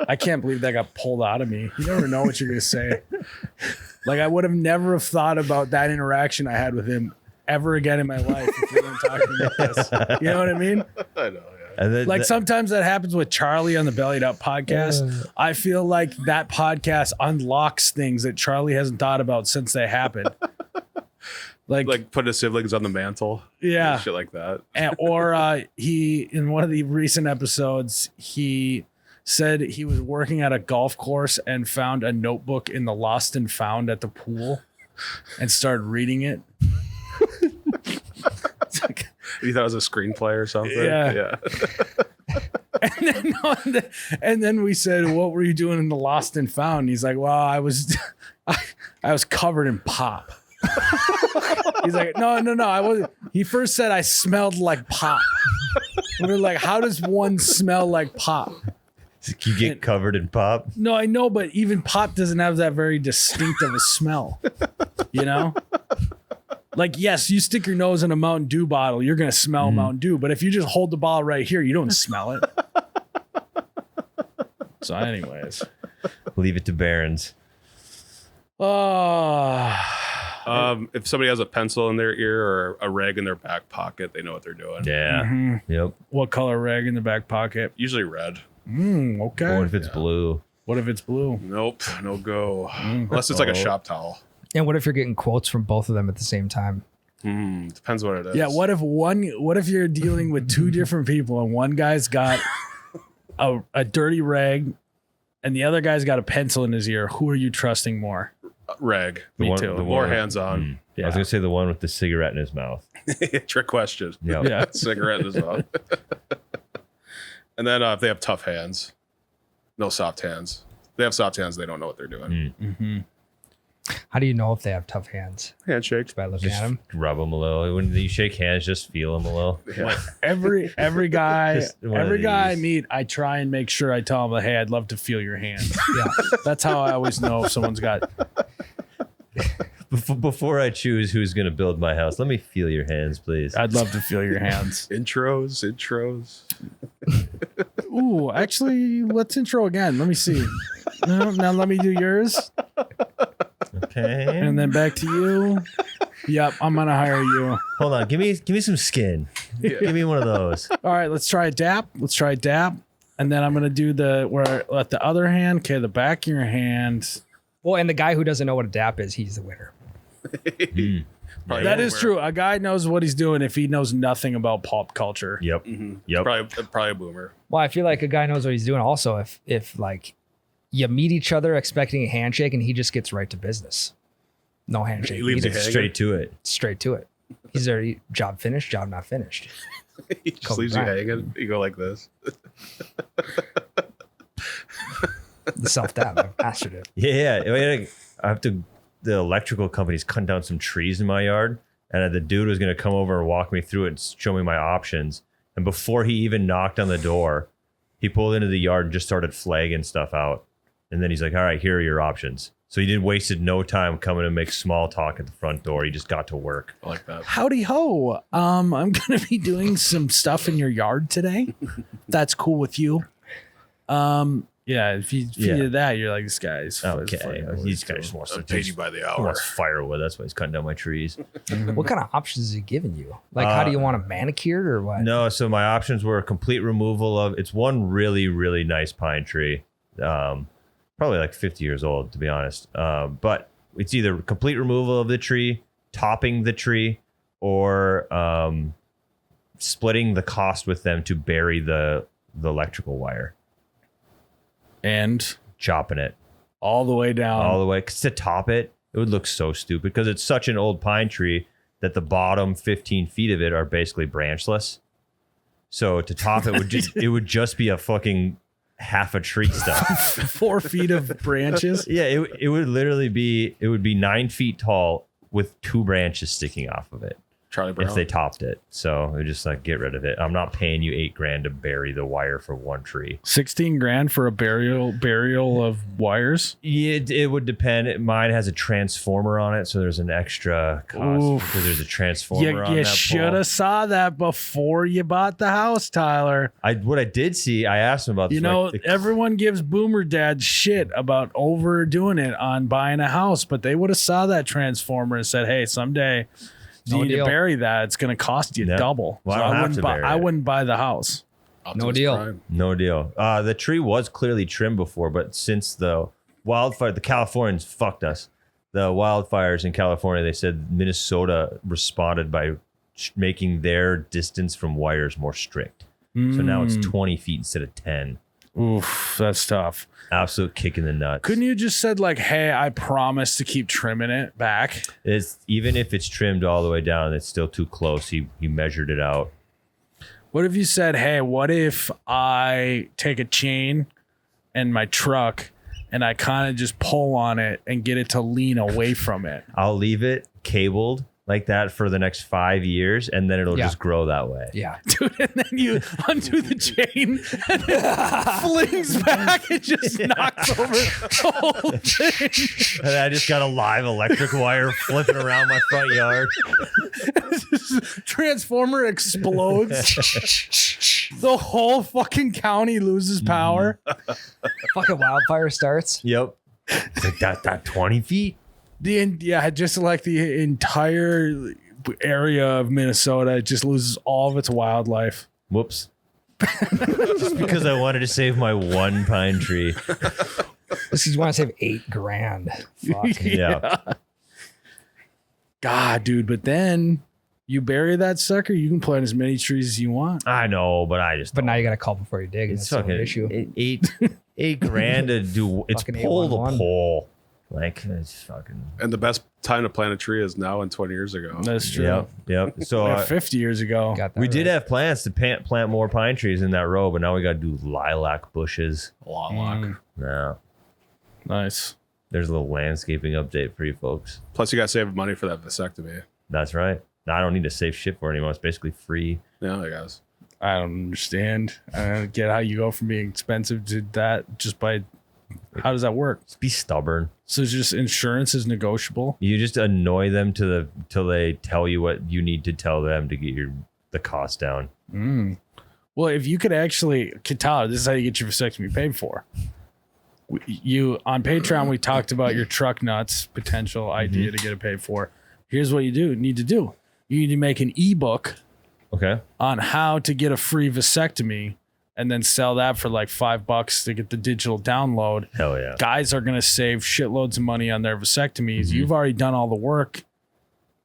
I can't believe that got pulled out of me. You never know what you're gonna say. Like I would have never have thought about that interaction I had with him ever again in my life if we weren't talking about this. You know what I mean? I know. Yeah. And then Like sometimes that happens with Charlie on the Bellied Up podcast. I feel like that podcast unlocks things that Charlie hasn't thought about since they happened. Like put his siblings on the mantle. Yeah. Shit like that. Or he in one of the recent episodes he said he was working at a golf course and found a notebook in the lost and found at the pool and started reading it. It's like, You thought it was a screenplay or something? Yeah. and then we said, "What were you doing in the lost and found?" And he's like, "Well, I was covered in pop." He's like, no, I wasn't. He first said I smelled like pop. And we're like, how does one smell like pop? you get covered in pop. No, I know, but even pop doesn't have that very distinctive a smell. You know? Like, yes, you stick your nose in a Mountain Dew bottle, you're going to smell Mountain Dew. But if you just hold the bottle right here, you don't smell it. So anyways. Leave it to Barons. Oh, If somebody has a pencil in their ear or a rag in their back pocket, they know what they're doing. Yeah. Mm-hmm. Yep. what color rag in the back pocket? Usually red. Okay. What if it's blue? What if it's blue? Nope. No go. Unless it's like a shop towel. And what if you're getting quotes from both of them at the same time? Depends what it is. Yeah, what if you're dealing with two different people and one guy's got a dirty rag and the other guy's got a pencil in his ear? Who are you trusting more? Rag. Me too. More hands on. I was gonna say the one with the cigarette in his mouth. Trick question. Yep. Yeah. Cigarette in his mouth. And then if they have tough hands, no soft hands. If they have soft hands, they don't know what they're doing. How do you know if they have tough hands? Handshake. By looking Just at them? rub them a little. When you shake hands, just feel them a little. Yeah. Every guy Just one of every guy I these. meet, I try and make sure I tell them, hey, I'd love to feel your hand. Yeah. That's how I always know if someone's got Before I choose who's going to build my house, let me feel your hands, please. I'd love to feel your hands. Intros. Ooh, actually, let's intro again. Let me see. No, now let me do yours, Okay. and then back to you. Yep, I'm gonna hire you. Hold on. Give me some skin. Give me one of those. All right, let's try a dap. And then I'm gonna do at the other hand. Okay, the back of your hand. Well, and the guy who doesn't know what a DAP is, he's the winner. That is true. A guy knows what he's doing if he knows nothing about pop culture. Yep. Yep. Probably a boomer. Well, I feel like a guy knows what he's doing also if like you meet each other expecting a handshake and he just gets right to business. No handshake. He leaves needed. it hanging. Straight to it. Straight to it. He's there. Job finished, job not finished. He just Kobe leaves you Bryant. hanging. You go like this. The self-dab. I mastered it. Yeah. I have to. The electrical company's cutting down some trees in my yard, and the dude was going to come over and walk me through it and show me my options. And before he even knocked on the door, he pulled into the yard and just started flagging stuff out. And then he's like, "All right, here are your options." So he wasted no time coming and make small talk at the front door. He just got to work. I like that. Howdy ho. I'm gonna be doing some stuff in your yard today. That's cool with you. Yeah, if you did that, you're like, this guy's Okay. He's kind of just wants to Paid you by the he hour. wants firewood. That's why he's cutting down my trees. What kind of options is he giving you? Like, how do you want it manicured or what? No, so my options were a complete removal of. It's one really, really nice pine tree, probably like 50 years old, to be honest. But it's either complete removal of the tree, topping the tree, or splitting the cost with them to bury the electrical wire, and chopping it all the way down. all the way. 'Cause to top it, it would look so stupid because it's such an old pine tree that the bottom 15 feet of it are basically branchless. So to top it would just be a fucking half a tree stuff. 4 feet of branches. Yeah, it would literally be 9 feet tall with 2 branches sticking off of it Charlie Brown. if they topped it. So it just like, get rid of it. I'm not paying you $8,000 to bury the wire for one tree. 16 grand for a burial of wires. It would depend. Mine has a transformer on it, so there's an extra cost Oof. because there's a transformer on You that should pole. have saw that before you bought the house, Tyler. What I did see, I asked him about this. You know, like, everyone gives boomer dad shit about overdoing it on buying a house, but they would have saw that transformer and said, hey, someday you No need deal. to bury that. It's going to cost you Yeah. double. Well, I don't have to bury I it. wouldn't buy the house. Optimus deal. Prime. No deal. The tree was clearly trimmed before, but since the Californians fucked us. The wildfires in California, they said Minnesota responded by making their distance from wires more strict. So now it's 20 feet instead of 10. Oof, that's tough. Absolute kick in the nuts. Couldn't you just said like, hey, I promise to keep trimming it back? It's even if it's trimmed all the way down, it's still too close. He measured it out. What if you said, hey, what if I take a chain and my truck and I kind of just pull on it and get it to lean away from it? I'll leave it cabled like that for the next 5 years, and then it'll Yeah. just grow that way. Yeah. Dude, and then you undo the chain and it flings back and just knocks over the whole thing. And I just got a live electric wire flipping around my front yard. Transformer explodes. The whole fucking county loses power. Fucking wildfire starts. Yep. It's like that 20 feet. Just like the entire area of Minnesota just loses all of its wildlife. Whoops. Just because I wanted to save my one pine tree. This is want to save $8,000. Fuck. Yeah. God, dude, but then you bury that sucker, you can plant as many trees as you want. I know, but I just But now you got to call before you dig. And it's that's fucking an issue. $8,000 to do. It's Fucking pole to 811. pole. Like it's fucking. And the best time to plant a tree is now and 20 years ago. That's true. Yep. So Yeah, 50 years ago. Got that we did right. have plans to plant more pine trees in that row, but now we got to do lilac bushes. Lilac. No, Nice. there's a little landscaping update for you folks. Plus, you got to save money for that vasectomy. That's right. I don't need to save shit for it anymore. It's basically free. Yeah, I guess. I don't understand. I don't get how you go from being expensive to that just by How does that work? Just be stubborn. So it's just insurance is negotiable. You just annoy them till they tell you what you need to tell them to get the cost down. Well, if you could actually, Tyler, this is how you get your vasectomy paid for. You on Patreon, we talked about your truck nuts potential idea to get it paid for. Here's what you need to do. You need to make an ebook on how to get a free vasectomy and then sell that for like $5 to get the digital download. Hell yeah. Guys are going to save shitloads of money on their vasectomies. You've already done all the work.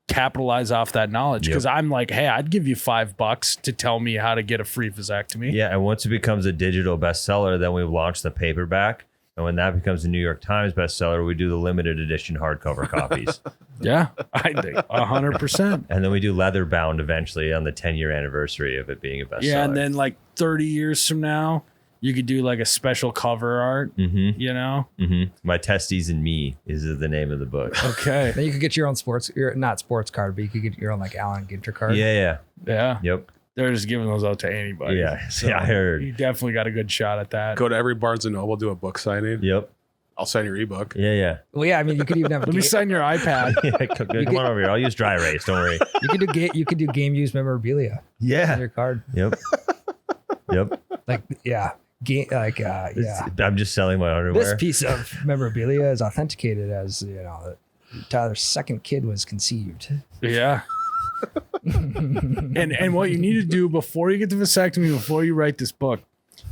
Capitalize off that knowledge. Because I'm like, hey, I'd give you $5 to tell me how to get a free vasectomy. Yeah, and once it becomes a digital bestseller, then we launch the paperback. And when that becomes a New York Times bestseller, we do the limited edition hardcover copies. Yeah, I think 100%. And then we do leather bound eventually on the 10-year anniversary of it being a bestseller. Yeah, and then like 30 years from now, you could do like a special cover art, you know? My Testes and Me is the name of the book. Okay. Then you could get your own not sports card, but you could get your own like Allen Ginter card. Yeah. Yep. They're just giving those out to anybody. Yeah. So Yeah, I heard. You definitely got a good shot at that. Go to every Barnes and Noble, do a book signing. Yep. I'll sign your ebook. Yeah. Well, yeah. I mean, you could even have. Let me sign your iPad. Come on over here. I'll use dry erase. Don't worry. You could do game use memorabilia. Yeah. On your card. Yep. Like yeah. Yeah. I'm just selling my underwear. This piece of memorabilia is authenticated as Tyler's second kid was conceived. Yeah. and what you need to do before you get the vasectomy, before you write this book,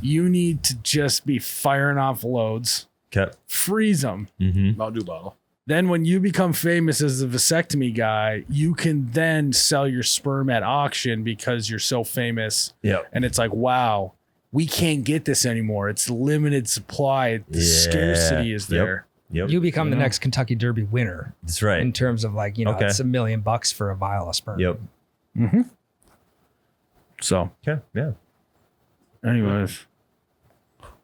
you need to just be firing off loads. Okay. Freeze them. Mountain Dew bottle. Then when you become famous as the vasectomy guy, you can then sell your sperm at auction because you're so famous. Yep. And it's like, wow, we can't get this anymore. It's limited supply. The scarcity is there. Yep. You become the next Kentucky Derby winner. That's right. In terms of like, it's $1 million for a vial of sperm. Yep. So, Okay. Yeah. anyways.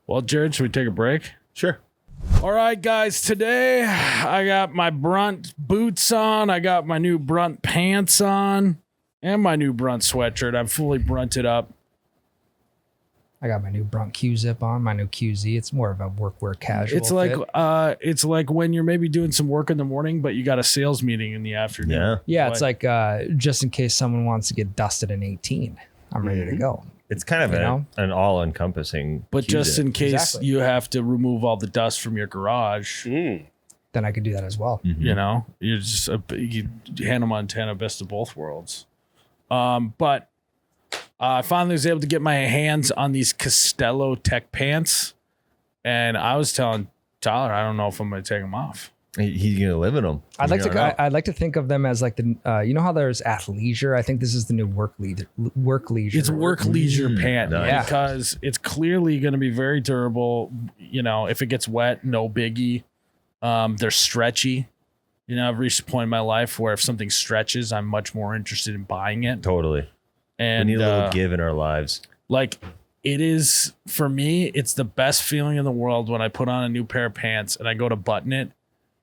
Well, Jared, should we take a break? Sure. All right, guys. Today I got my Brunt boots on. I got my new Brunt pants on and my new Brunt sweatshirt. I'm fully brunted up. I got my new Brunt Q-zip on, my new QZ. It's more of a workwear casual. It's like when you're maybe doing some work in the morning, but you got a sales meeting in the afternoon. Yeah. Yeah, it's like just in case someone wants to get dusted in 18, I'm ready to go. It's kind of an all-encompassing. But just in case Exactly. you have to remove all the dust from your garage, Then I could do that as well. you know, you're just you Hannah Montana, best of both worlds. But I finally was able to get my hands on these Costello Tech pants, and I was telling Tyler, I don't know if I'm going to take them off. He's gonna live in them. I'd like to think of them as like the you know how there's athleisure. I think this is the new work leisure. It's work leisure pant nice. because it's clearly going to be very durable. You know, if it gets wet, no biggie. They're stretchy. You know, I've reached a point in my life where if something stretches, I'm much more interested in buying it. Totally. And We need a little give in our lives. like it is for me, it's the best feeling in the world when I put on a new pair of pants and I go to button it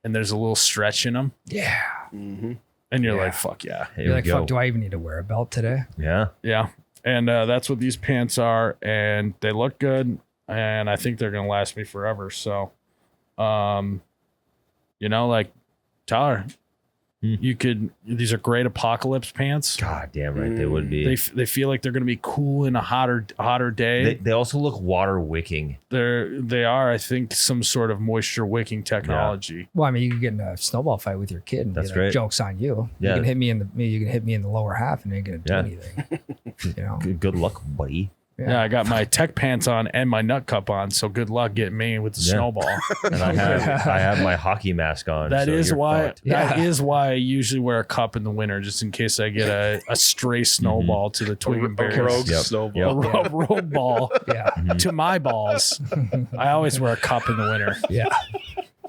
and there's a little stretch in them. Yeah. And you're Yeah. like, fuck yeah. Here You're we like, go. fuck, do I even need to wear a belt today? Yeah. Yeah. And that's what these pants are. And they look good. And I think they're going to last me forever. So, you know, like Tyler, these are great apocalypse pants. God damn right they would be. They feel like they're going to be cool in a hotter day. They also look water wicking. They are, I think, some sort of moisture wicking technology. Well, I mean, you can get in a snowball fight with your kid. And That's be like, great. Joke's on you. Yeah. You can hit me in the lower half, and you ain't gonna do anything. You know. Good luck, buddy. Yeah, I got my tech pants on and my nut cup on, so good luck getting me with the Yeah. snowball. And I have my hockey mask on. That so is you're why. fucked. That is why I usually wear a cup in the winter, just in case I get a stray snowball to the twig and berries. Rogue Yep. snowball. Yep. A rogue ball Yeah. to my balls. I always wear a cup in the winter, Yeah.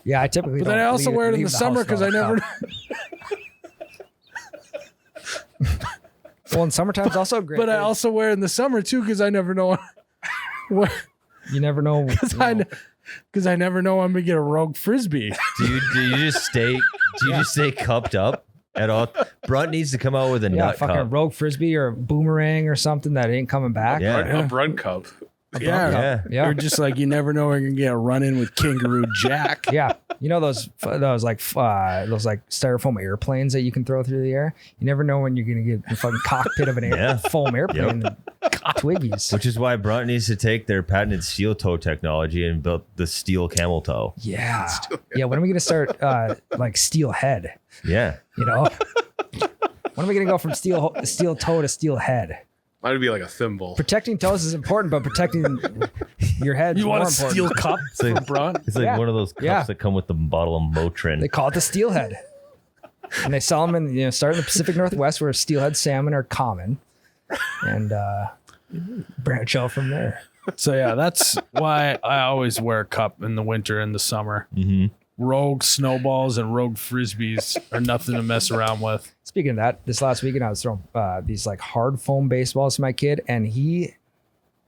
Yeah. I typically. but then I also wear it in the summer because I never. Well, in summertime's also great. But I also wear it in the summer too because I never know. You never know. Because I never know I'm gonna get a rogue frisbee. Do you just stay cupped up at all? Brunt needs to come out with a Yeah, nut fucking cup. rogue frisbee or boomerang or something that ain't coming back. Yeah. A Brunt cup. Yeah. Yeah. Yeah. You're just like, you never know when you're gonna get a run in with Kangaroo Jack. Yeah. You know those like styrofoam airplanes that you can throw through the air? You never know when you're going to get the fucking cockpit of an foam airplane. And Twiggies. Which is why Brunt needs to take their patented steel toe technology and build the steel camel toe. Yeah. Yeah. When are we going to start like steel head? Yeah. You know? When are we going to go from steel toe to steel head? Might be like a thimble. Protecting toes is important, but protecting your head is You more want a important. steel cup like- for Braun? It's like Yeah. one of those cups Yeah. that come with the bottle of Motrin. They call it the steelhead. And they sell them in, start in the Pacific Northwest where steelhead salmon are common. And branch out from there. So yeah, that's why I always wear a cup in the winter and the summer. Mm-hmm. Rogue snowballs and rogue frisbees are nothing to mess around with. Speaking of that, this last weekend I was throwing these like hard foam baseballs to my kid, and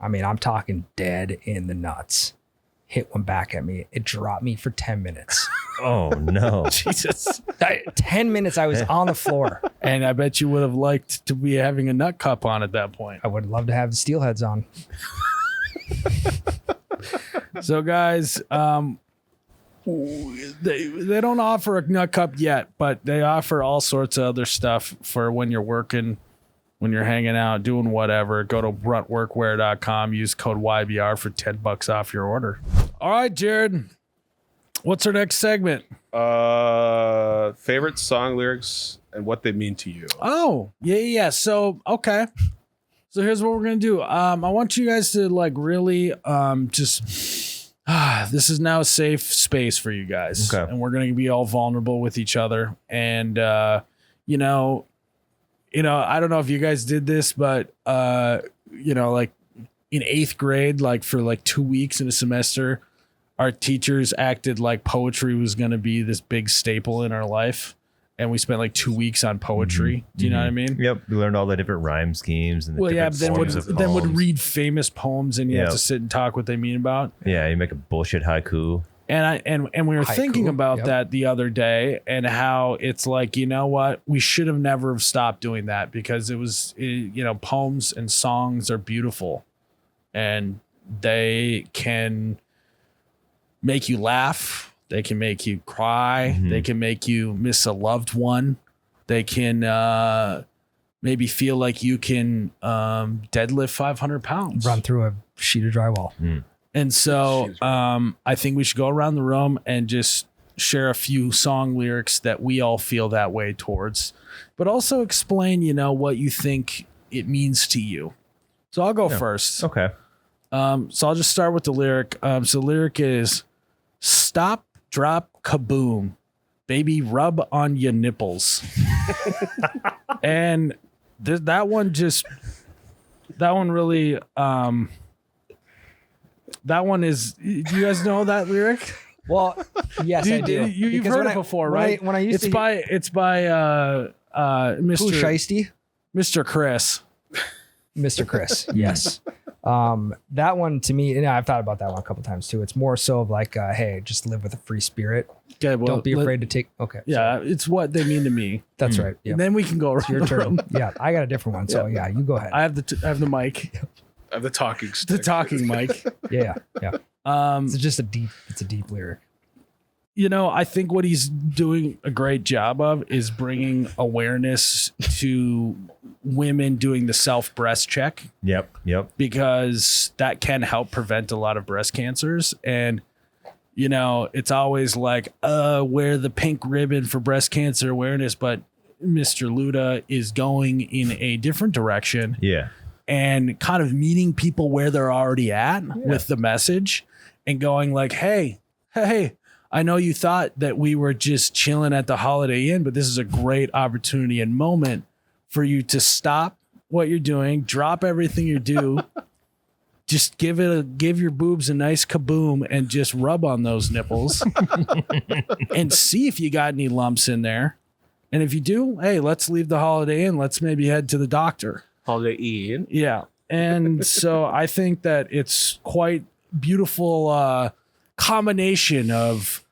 I'm talking dead in the nuts. Hit one back at me. It dropped me for 10 minutes. Oh no. Jesus. 10 minutes I was on the floor. And I bet you would have liked to be having a nut cup on at that point. I would love to have the steelheads on. So guys, they don't offer a nut cup yet, but they offer all sorts of other stuff for when you're working, when you're hanging out, doing whatever. Go to bruntworkwear.com, use code YBR for $10 off your order. All right, Jared, what's our next segment? Favorite song lyrics and what they mean to you. Oh, yeah. So, okay. So here's what we're going to do. I want you guys to like really this is now a safe space for you guys. Okay. And we're going to be all vulnerable with each other. And, I don't know if you guys did this, but, like in 8th grade, like for like 2 weeks in a semester, our teachers acted like poetry was going to be this big staple in our life. And we spent like 2 weeks on poetry. Do you know what I mean? Yep. We learned all the different rhyme schemes and the Well, yeah, different but forms of then would poems. read famous poems, and you have Yep. to sit and talk what they mean about. Yeah, you make a bullshit haiku. And we were Haiku, thinking about yep. that the other day, and how it's like, you know what, we should have never have stopped doing that, because it was, poems and songs are beautiful, and they can make you laugh. They can make you cry. Mhm. They can make you miss a loved one. They can maybe feel like you can deadlift 500 pounds. Run through a sheet of drywall. And so I think we should go around the room and just share a few song lyrics that we all feel that way towards, but also explain, what you think it means to you. So I'll go first. Okay. So I'll just start with the lyric. So the lyric is, stop, drop, kaboom, baby, rub on your nipples. And that one really, that one is, do you guys know that lyric? Well, yes, I do. You've Because heard when it before, when right? I used It's to by Who, Mr. Shiesty? Chris. Mr. Chris. Yes. That one to me, and I've thought about that one a couple times too. It's more so of like, hey, just live with a free spirit. Okay, well, Don't be afraid to take. Okay. Yeah, it's what they mean to me. That's right. Yeah. And then we can go around Your the turn. room. Yeah. I got a different one. So yeah, you go ahead. I have the mic, I have the talking the stick. talking mic. Yeah. Yeah. It's just a deep lyric. I think what he's doing a great job of is bringing awareness to women doing the self breast check, Yep. because that can help prevent a lot of breast cancers. And, it's always like, wear the pink ribbon for breast cancer awareness. But Mr. Luda is going in a different direction Yeah. and kind of meeting people where they're already at with the message, and going like, hey, I know you thought that we were just chilling at the Holiday Inn, but this is a great opportunity and moment for you to stop what you're doing, drop everything you do, just give your boobs a nice kaboom and just rub on those nipples and see if you got any lumps in there. And if you do, hey, let's leave the Holiday Inn. Let's maybe head to the doctor. Holiday Inn. Yeah. And so I think that it's quite beautiful combination of,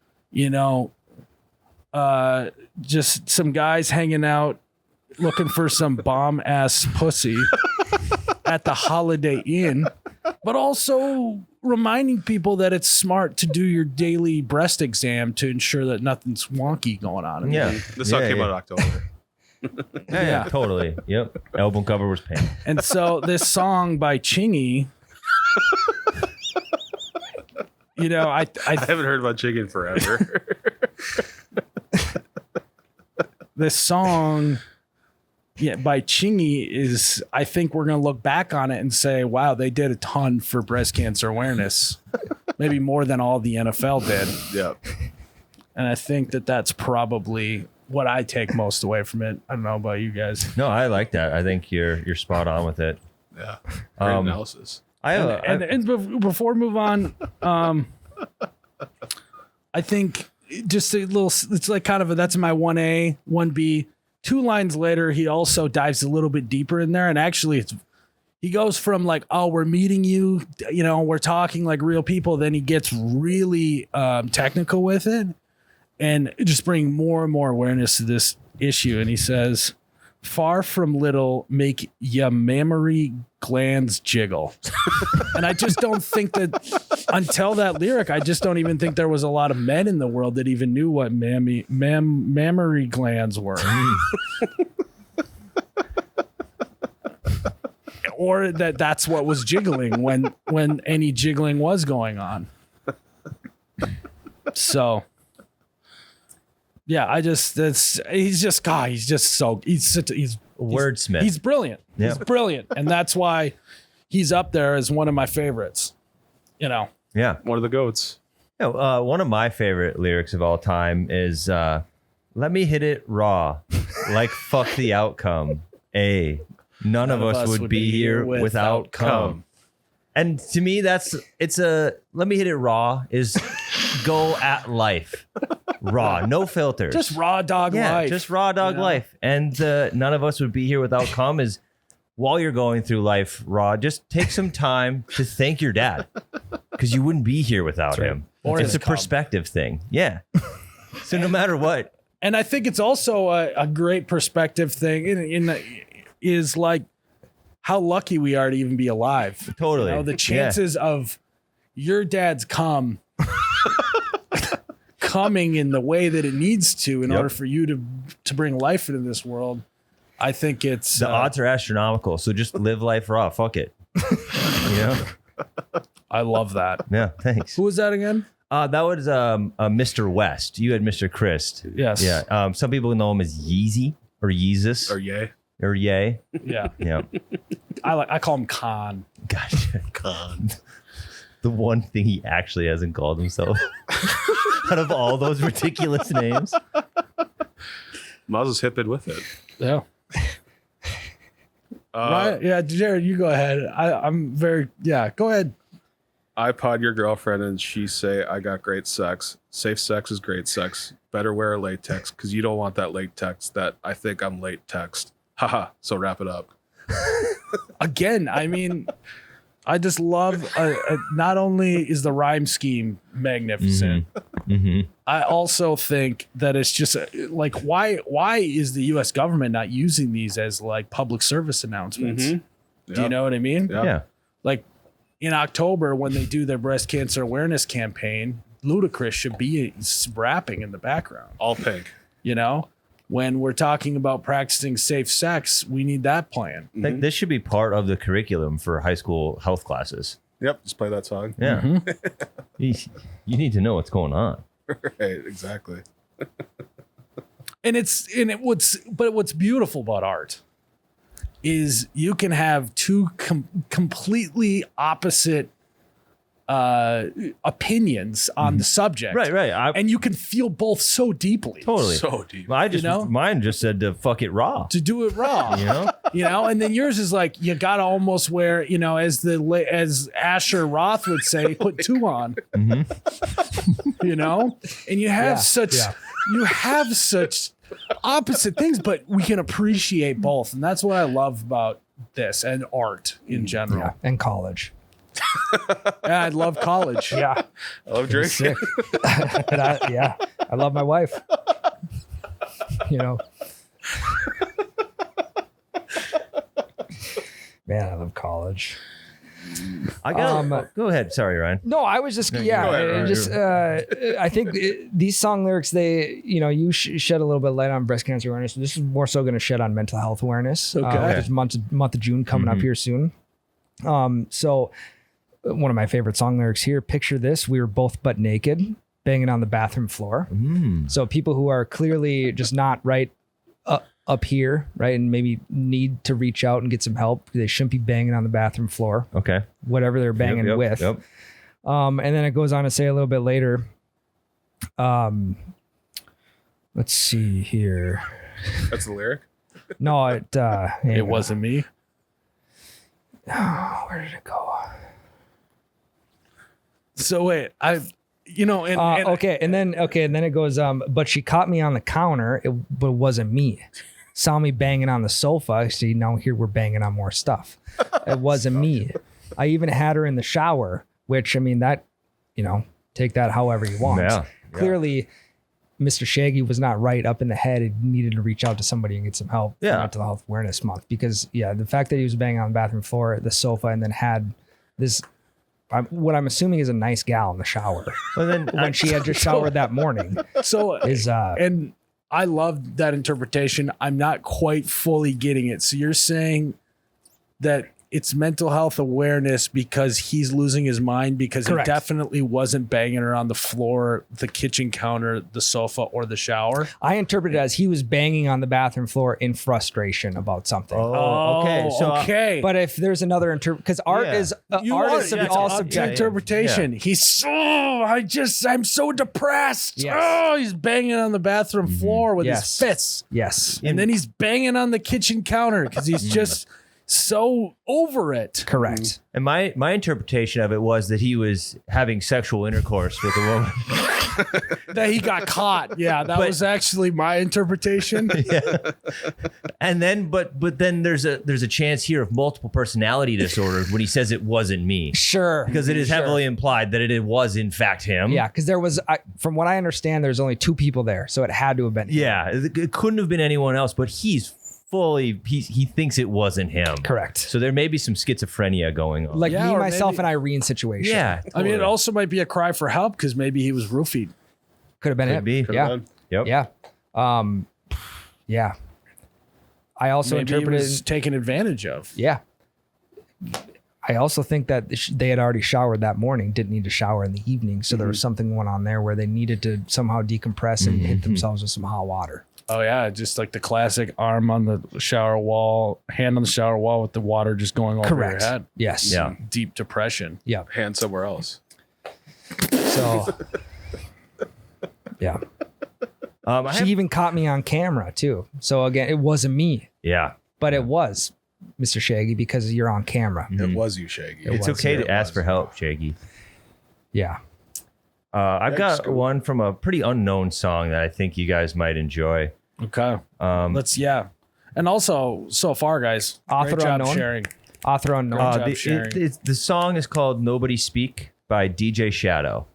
just some guys hanging out looking for some bomb ass pussy at the Holiday Inn, but also reminding people that it's smart to do your daily breast exam to ensure that nothing's wonky going on. Yeah. This song Yeah, came yeah. out in October. Yeah, totally. Yep. Album cover was pink. And so this song by Chingy, you know, I haven't heard about chicken forever. this song by Chingy is, I think we're going to look back on it and say, wow, they did a ton for breast cancer awareness. Maybe more than all the NFL did. Yep. And I think that that's probably what I take most away from it. I don't know about you guys. No, I like that. I think you're spot on with it. Yeah. Great analysis. Before we move on, I think just a little, it's like kind of that's my 1A, 1B. 2 lines later, he also dives a little bit deeper in there. And actually, he goes from like, oh, we're meeting you, you know, we're talking like real people. Then he gets really technical with it and just bring more and more awareness to this issue. And he says, far from little make ya mammary glands jiggle. And I just don't think that until that lyric, I just don't even think there was a lot of men in the world that even knew what mammary glands were. Or that's what was jiggling when any jiggling was going on. So yeah, he's Wordsmith. He's brilliant. Yeah. He's brilliant. And that's why he's up there as one of my favorites. You know. Yeah. One of the goats. You know, one of my favorite lyrics of all time is let me hit it raw, like fuck the outcome. None of us would be here without cum. And to me, let me hit it raw is go at life. Raw, no filters. Just raw dog life. Just raw dog life. And none of us would be here without cum is while you're going through life raw, just take some time to thank your dad because you wouldn't be here without him. Or it's his a perspective thing. Yeah. So no matter what. And I think it's also a great perspective thing is like how lucky we are to even be alive. Totally. You know, the chances of your dad's cum coming in the way that it needs to in order for you to bring life into this world. I think it's the odds are astronomical. So just live life raw. Fuck it. You know? I love that. Yeah. Thanks. Who was that again? That was Mr. West. You had Mr. Christ. Yes. Yeah. Some people know him as Yeezy or Yeezus Or yay. or Yay. Yeah. Yeah. I call him Khan. Gosh. Con. The one thing he actually hasn't called himself out of all those ridiculous names. Myles is hip in with it. Yeah. Right. Yeah, Jared, you go ahead. I'm very go ahead. I pod your girlfriend and she say, I got great sex. Safe sex is great sex. Better wear a latex because you don't want that latex that I think I'm late text. Haha. So wrap it up. Again, I mean, I just love not only is the rhyme scheme magnificent, Mm-hmm. I also think that it's just like why is the US government not using these as like public service announcements? Mm-hmm. Do you know what I mean? Yeah. Like in October when they do their breast cancer awareness campaign, Ludacris should be rapping in the background. All pink. You know, when we're talking about practicing safe sex, we need that plan. Like, this should be part of the curriculum for high school health classes. Yep. Just play that song. Yeah. you need to know what's going on. Right. Exactly. What's beautiful about art is you can have two completely opposite opinions on the subject. Right. And you can feel both so deeply. Totally. So deep. Mine just said to fuck it raw. To do it raw. You know? And then yours is like, you gotta almost wear, as Asher Roth would say, put 2 on. And you have such opposite things, but we can appreciate both. And that's what I love about this and art in general. Yeah, and college. Yeah, I love college. Yeah. I love drinking. Sick. And I love my wife. Man, I love college. I got. Go ahead. Sorry, Ryan. No, I was just No, yeah. go ahead, it Ryan. just I think these song lyrics, they you shed a little bit light on breast cancer awareness. This is more so going to shed on mental health awareness. Okay. There's month of June coming up here soon. So one of my favorite song lyrics here. Picture this: we were both butt naked, banging on the bathroom floor. So people who are clearly just not right up here, right, and maybe need to reach out and get some help. They shouldn't be banging on the bathroom floor. Okay. Whatever they're banging Yep, with. Yep. And then it goes on to say a little bit later. Let's see here. That's the lyric. No, It wasn't me. Where did it go? So wait, Okay, and then it goes. But she caught me on the counter, but it wasn't me. Saw me banging on the sofa. See, now here we're banging on more stuff. It wasn't me. I even had her in the shower, which I mean that, take that however you want. Yeah. Clearly, Mr. Shaggy was not right up in the head. He needed to reach out to somebody and get some help for Yeah. Mental Health Awareness Month, because the fact that he was banging on the bathroom floor, the sofa, and then had this. What I'm assuming is a nice gal in the shower Well, then when she had just showered that morning So is and I love that interpretation. I'm not quite fully getting it. So you're saying that it's mental health awareness because he's losing his mind, because Correct. he definitely wasn't banging her on the floor, the kitchen counter, the sofa, or the shower. I interpret it as he was banging on the bathroom floor in frustration about something. Oh, okay. So okay. But if there's another because art Yeah. is You art are- is it's all up to subjective. interpretation. He's I'm so depressed. Yes. Oh, he's banging on the bathroom floor with Yes. his fists. Yes, And then he's banging on the kitchen counter because he's just so over it. correct. And my interpretation of it was that he was having sexual intercourse with a woman. That he got caught. Yeah, that But- was actually my interpretation. And then, but then there's a chance here of multiple personality disorders when he says it wasn't me, Sure, because it is Sure. heavily implied that it was in fact him. Yeah, because there was, from what I understand, there's only two people there, so it had to have been him. Yeah, it couldn't have been anyone else, but he thinks it wasn't him. Correct. So there may be some schizophrenia going on. Like Yeah, me, or myself, maybe- and Irene situation. yeah, I mean, it totally. also might be a cry for help because maybe he was roofied. could have been Could it. be. Could've Yeah, been. Yep. yeah, yeah. I also Maybe he interpreted. was taken advantage of. Yeah. I also think that they had already showered that morning, didn't need to shower in the evening. So there was something going on there where they needed to somehow decompress and hit themselves with some hot water. Oh yeah, just like the classic arm on the shower wall, hand on the shower wall with the water just going over Correct. your head. Yes. Yeah. Deep depression. Yeah. Hand somewhere else. So, yeah. I She have- even caught me on camera too. So again, it wasn't me, yeah. but it was Mr. Shaggy because you're on camera. It was you, Shaggy. It's was, okay yeah, to it ask was. for help, Shaggy. Yeah. I've got Thanks. one from a pretty unknown song that I think you guys might enjoy. Okay. Um, And also, so far, guys, Author great job unknown? sharing. Author unknown. job sharing. the song is called Nobody Speak by DJ Shadow.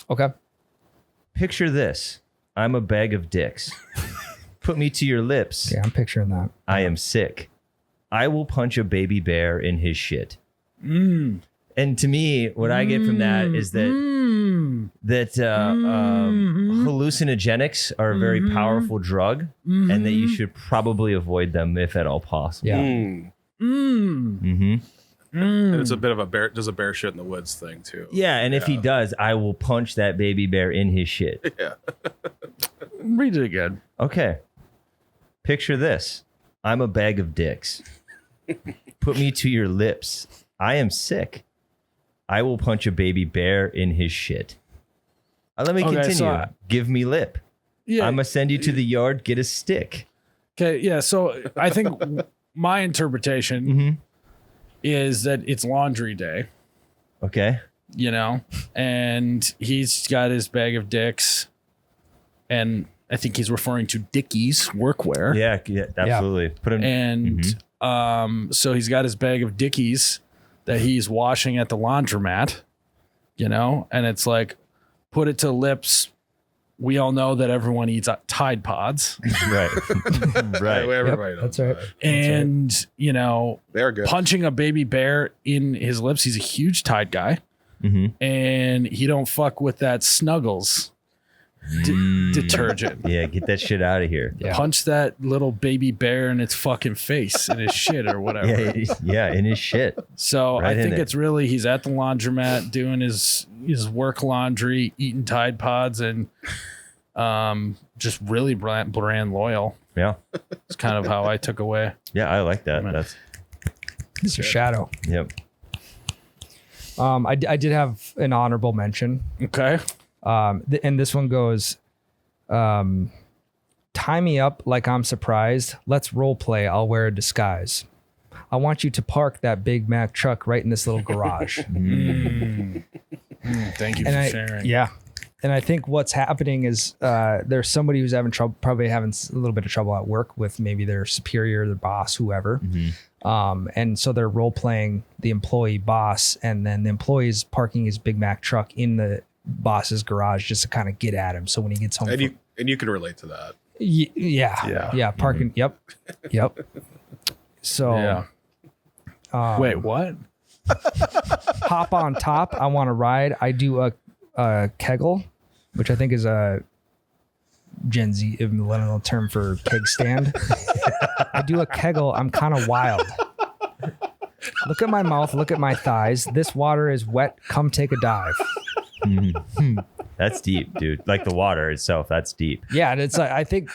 Okay. Picture this. I'm a bag of dicks. Put me to your lips. Yeah, I'm picturing that. I am sick. I will punch a baby bear in his shit. Mm. And to me, what I get from that is that hallucinogenics are a very powerful drug, and that you should probably avoid them if at all possible. Yeah. Mm-hmm. And it's a bit of a bear. Does a bear shit in the woods thing too? Yeah, and if he does, I will punch that baby bear in his shit. Read it again. Okay. Picture this. I'm a bag of dicks. Put me to your lips. I am sick. I will punch a baby bear in his shit. Let me Okay, continue. so Give me lip. Yeah. I'm going to send you to the yard, get a stick. Okay. Yeah. So I think my interpretation Mm-hmm. is that it's laundry day, Okay. and he's got his bag of dicks, and I think he's referring to Dickies workwear. Yeah, absolutely. Put him. And so he's got his bag of Dickies that he's washing at the laundromat, and it's like, put it to lips, we all know that everyone eats Tide Pods. Right. Right. Everybody knows that's right. that. And, you know, They're good. punching a baby bear in his lips. He's a huge Tide guy. Mm-hmm. And he don't fuck with that Snuggles detergent. Yeah, get that shit out of here. Yeah. Punch that little baby bear in its fucking face, in his shit or whatever. Yeah, in his shit. So Right I in think it. it's really, he's at the laundromat doing his work laundry, eating Tide Pods, and just really brand loyal. Yeah. It's kind of how I took away. Yeah, I like that. That's It's a shadow. yep. I did have an honorable mention. Okay. And this one goes, tie me up like I'm surprised. Let's role play. I'll wear a disguise. I want you to park that Big Mac truck right in this little garage. Thank you And for sharing. Yeah. And I think what's happening is there's somebody who's having trouble, probably having a little bit of trouble at work with maybe their superior, their boss, whoever. And so they're role playing the employee boss, and then the employee is parking his Big Mac truck in the boss's garage just to kind of get at him. So when he gets home, And you can relate to that. yeah, parking. Yep. So Yeah. Wait, what? hop on top. I want to ride. I do a kegel, which I think is a Gen Z millennial term for keg stand. I do a kegel. I'm kind of wild. Look at my mouth. Look at my thighs. This water is wet. Come take a dive. That's deep, dude. Like the water itself, that's deep. Yeah, and it's like I think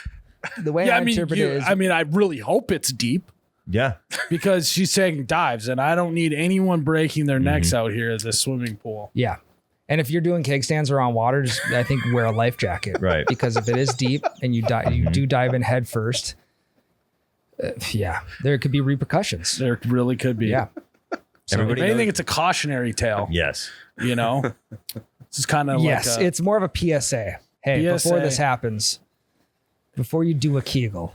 the way I interpret it is, I mean, I really hope it's deep Yeah. because she's taking dives, and I don't need anyone breaking their necks out here at the swimming pool. yeah. And if you're doing keg stands or on water, just I think wear a life jacket, Right. Because if it is deep and you do dive in head first, there could be repercussions. There really could be. Yeah. So Everybody if anything, knows- it's a cautionary tale. Yes. You know, this is kind of Yes, like it's more of a PSA. Hey, PSA. before this happens, before you do a Kegel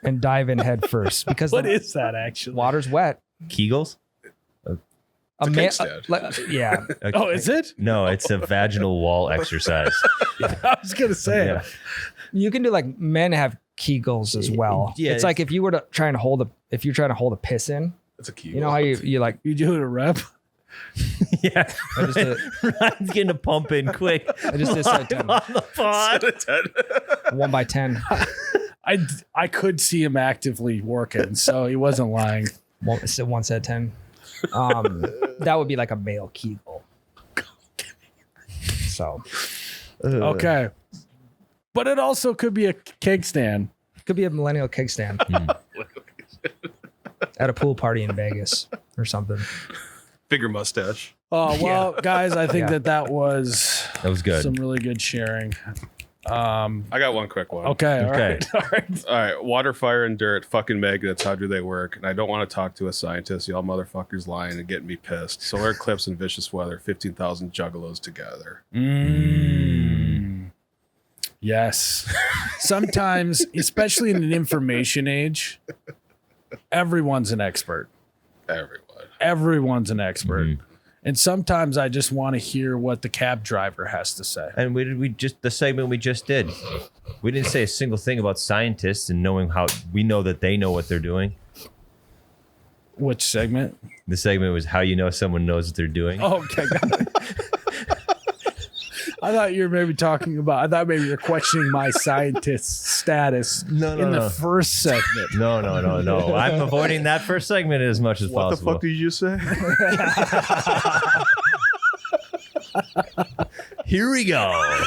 and dive in head first, because what the is that actually? water's wet. Kegels? A keg stand. Yeah. Oh, is it? No, it's a vaginal wall exercise. I was gonna say Yeah. it. You can do like men have Kegels as well. Yeah, it's like if you were to try and hold a piss in, That's a key. you know how you like You doing a rep? Yeah. I just did, Ryan's getting to pump in quick. I just did side 10, On the pod. 1 by 10. I could see him actively working, so he wasn't lying. One set 10. That would be like a male Kegel. So Okay, but it also could be a cake stand. could be a millennial keg stand at a pool party in Vegas or something. Bigger mustache. Oh well, guys, I think Yeah. that was good. some really good sharing. I got one quick one. Okay, all Okay. right, all right. All right. Water, fire, and dirt. Fucking magnets. How do they work? And I don't want to talk to a scientist. Y'all motherfuckers lying and getting me pissed. Solar eclipse and vicious weather. 15,000 juggalos together. Yes. Sometimes, especially in an information age, everyone's an expert. Everyone. Everyone's an expert. And sometimes I just want to hear what the cab driver has to say. And we just the segment we just did. We didn't say a single thing about scientists and knowing how we know that they know what they're doing. Which segment? The segment was how you know someone knows what they're doing. Oh, okay. Got it. I thought you were maybe talking about, I thought maybe you're questioning my scientist status in the first segment. No. I'm avoiding that first segment as much as What possible. the fuck did you say? Here we go.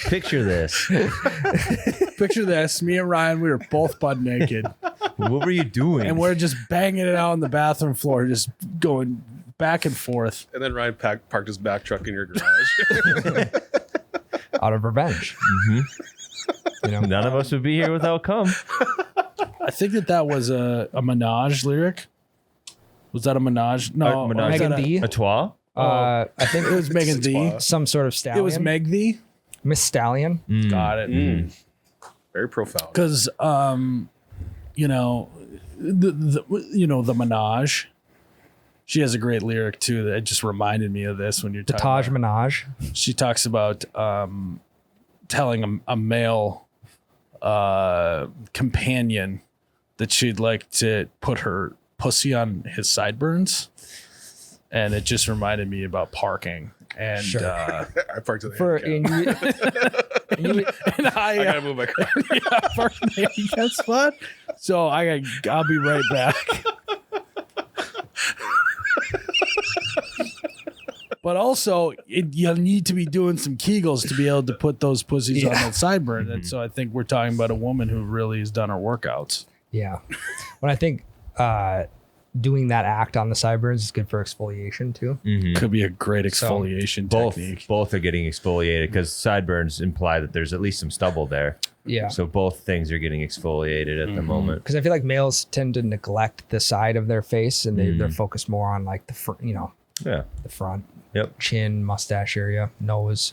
Picture this. Picture this, me and Ryan, we were both butt naked. What were you doing? And we're just banging it out on the bathroom floor, just going back and forth. And then Ryan parked his back truck in your garage. Out of revenge. You know? None of us would be here without cum. I think that was a Minaj lyric. Was that a Minaj? No, Minaj. was that Megan D. A twa? I think It was Megan D. some sort of stallion. It was Meg D. Miss Stallion. Got it. Very profound. Because you know, the Minaj, She has a great lyric too that just reminded me of this when you're The talking Taj about, Minaj. she talks about telling a male companion that she'd like to put her pussy on his sideburns, and it just reminded me about parking. And Sure. I parked at the For handicap. and I gotta move my car. yeah, parked in the handicap spot. So I'll be right back. But also, you need to be doing some Kegels to be able to put those pussies on that sideburn. And so I think we're talking about a woman who really has done her workouts. Yeah. When I think doing that act on the sideburns is good for exfoliation too. Could be a great exfoliation technique. Both are getting exfoliated because sideburns imply that there's at least some stubble there. Yeah. So both things are getting exfoliated at the moment. Because I feel like males tend to neglect the side of their face and they're focused more on like the front, Yeah. the front, Yep. chin, mustache area, nose.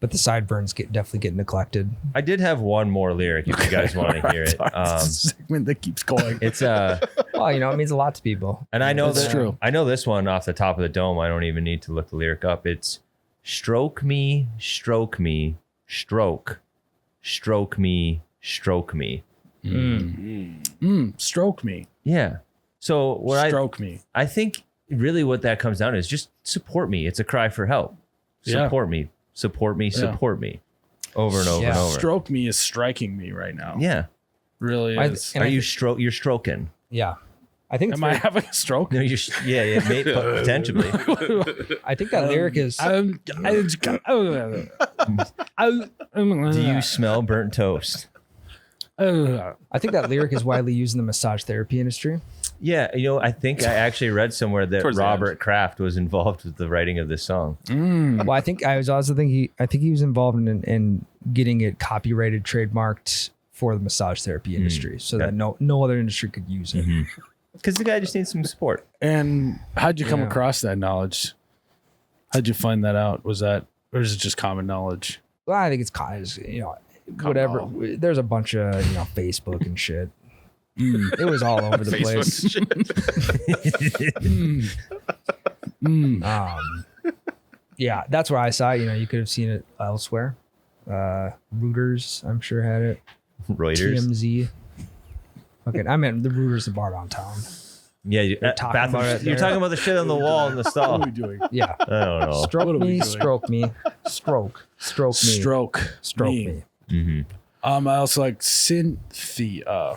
But the sideburns definitely get neglected. I did have one more lyric if you guys want to hear it. It's a segment that keeps going. It's Well, it means a lot to people. and I know That's true. I know this one off the top of the dome. I don't even need to look the lyric up. It's stroke me, stroke me, stroke me, stroke me. Stroke me. Yeah. So what Stroke me. I think really what that comes down to is just support me. It's a cry for help. Yeah. Support me, support me, support me. Over and over and over. Stroke me is striking me right now. Yeah. Really is. And You're stroking. Yeah. I think it's Am I having a stroke? No, potentially. I think that lyric is Do you smell burnt toast? I think that lyric is widely used in the massage therapy industry. Yeah, I think I actually read somewhere that Towards the Robert Kraft was involved with the writing of this song. Well, I think I was also thinking he was involved in getting it copyrighted, trademarked for the massage therapy industry, so that no other industry could use it. Because the guy just needs some support. And how'd you come across that knowledge? How'd you find that out? Was that, or is it just common knowledge? Well, I think it's kind of whatever. There's a bunch of Facebook and shit. It was all over the place. Yeah, that's where I saw it. You could have seen it elsewhere. Reuters, I'm sure, had it. Reuters. TMZ. Okay, I meant the Reuters, the bar downtown. Yeah, talking about it you're there. talking about the shit on the wall in the stall. What are we doing? Yeah. I don't know. Stroke me, doing? stroke me, stroke me, Stroke me. I also like Cynthia.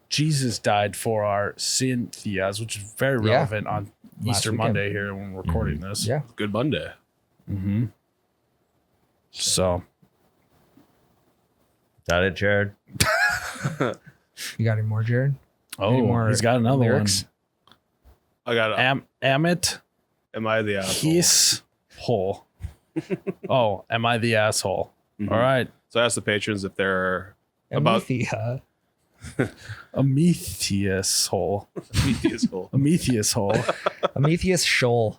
Jesus died for our Cynthias, which is very relevant on Easter weekend. Monday here when we're recording this. Yeah. Good Monday. So Got it, Jared? You got any more, Jared? Any oh, more he's got another lyrics? I got it. Amit Am I the asshole? His hole. Oh, am I the asshole? All right. So I asked the patrons if they're about Amethea. Ametheus hole. Prometheus hole. Ametheus hole. Ametheus Shoal.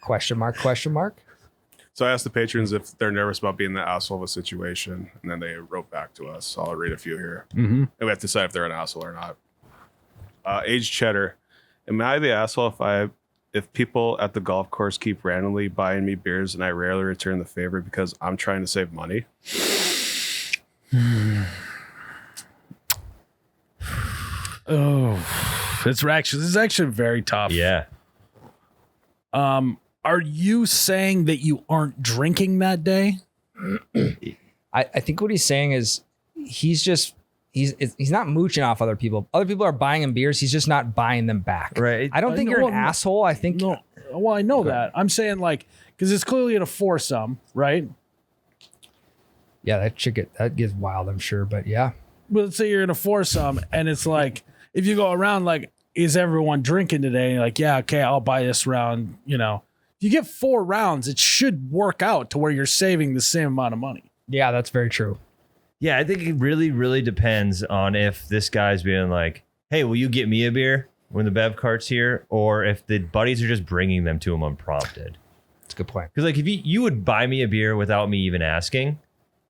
Question mark, question mark. So I asked the patrons if they're nervous about being the asshole of a situation, and then they wrote back to us. So I'll read a few here. And we have to decide if they're an asshole or not. Aged Cheddar. Am I the asshole if people at the golf course keep randomly buying me beers and I rarely return the favor because I'm trying to save money? Oh, this is actually very tough. Yeah. Are you saying that you aren't drinking that day? I think what he's saying is he's not mooching off other people. Other people are buying him beers. He's just not buying them back. Right. I don't think you're an asshole. I think No. Well, I know that. I'm saying because it's clearly in a foursome, right? yeah, that gets wild, I'm sure. But yeah. But let's say you're in a foursome and it's like, if you go around is everyone drinking today? And you're like, yeah, okay, I'll buy this round. You get 4 rounds, it should work out to where you're saving the same amount of money. Yeah, that's very true. Yeah, I think it really, really depends on if this guy's being like, hey, will you get me a beer when the Bev cart's here? Or if the buddies are just bringing them to him unprompted. That's a good point. Because if you would buy me a beer without me even asking,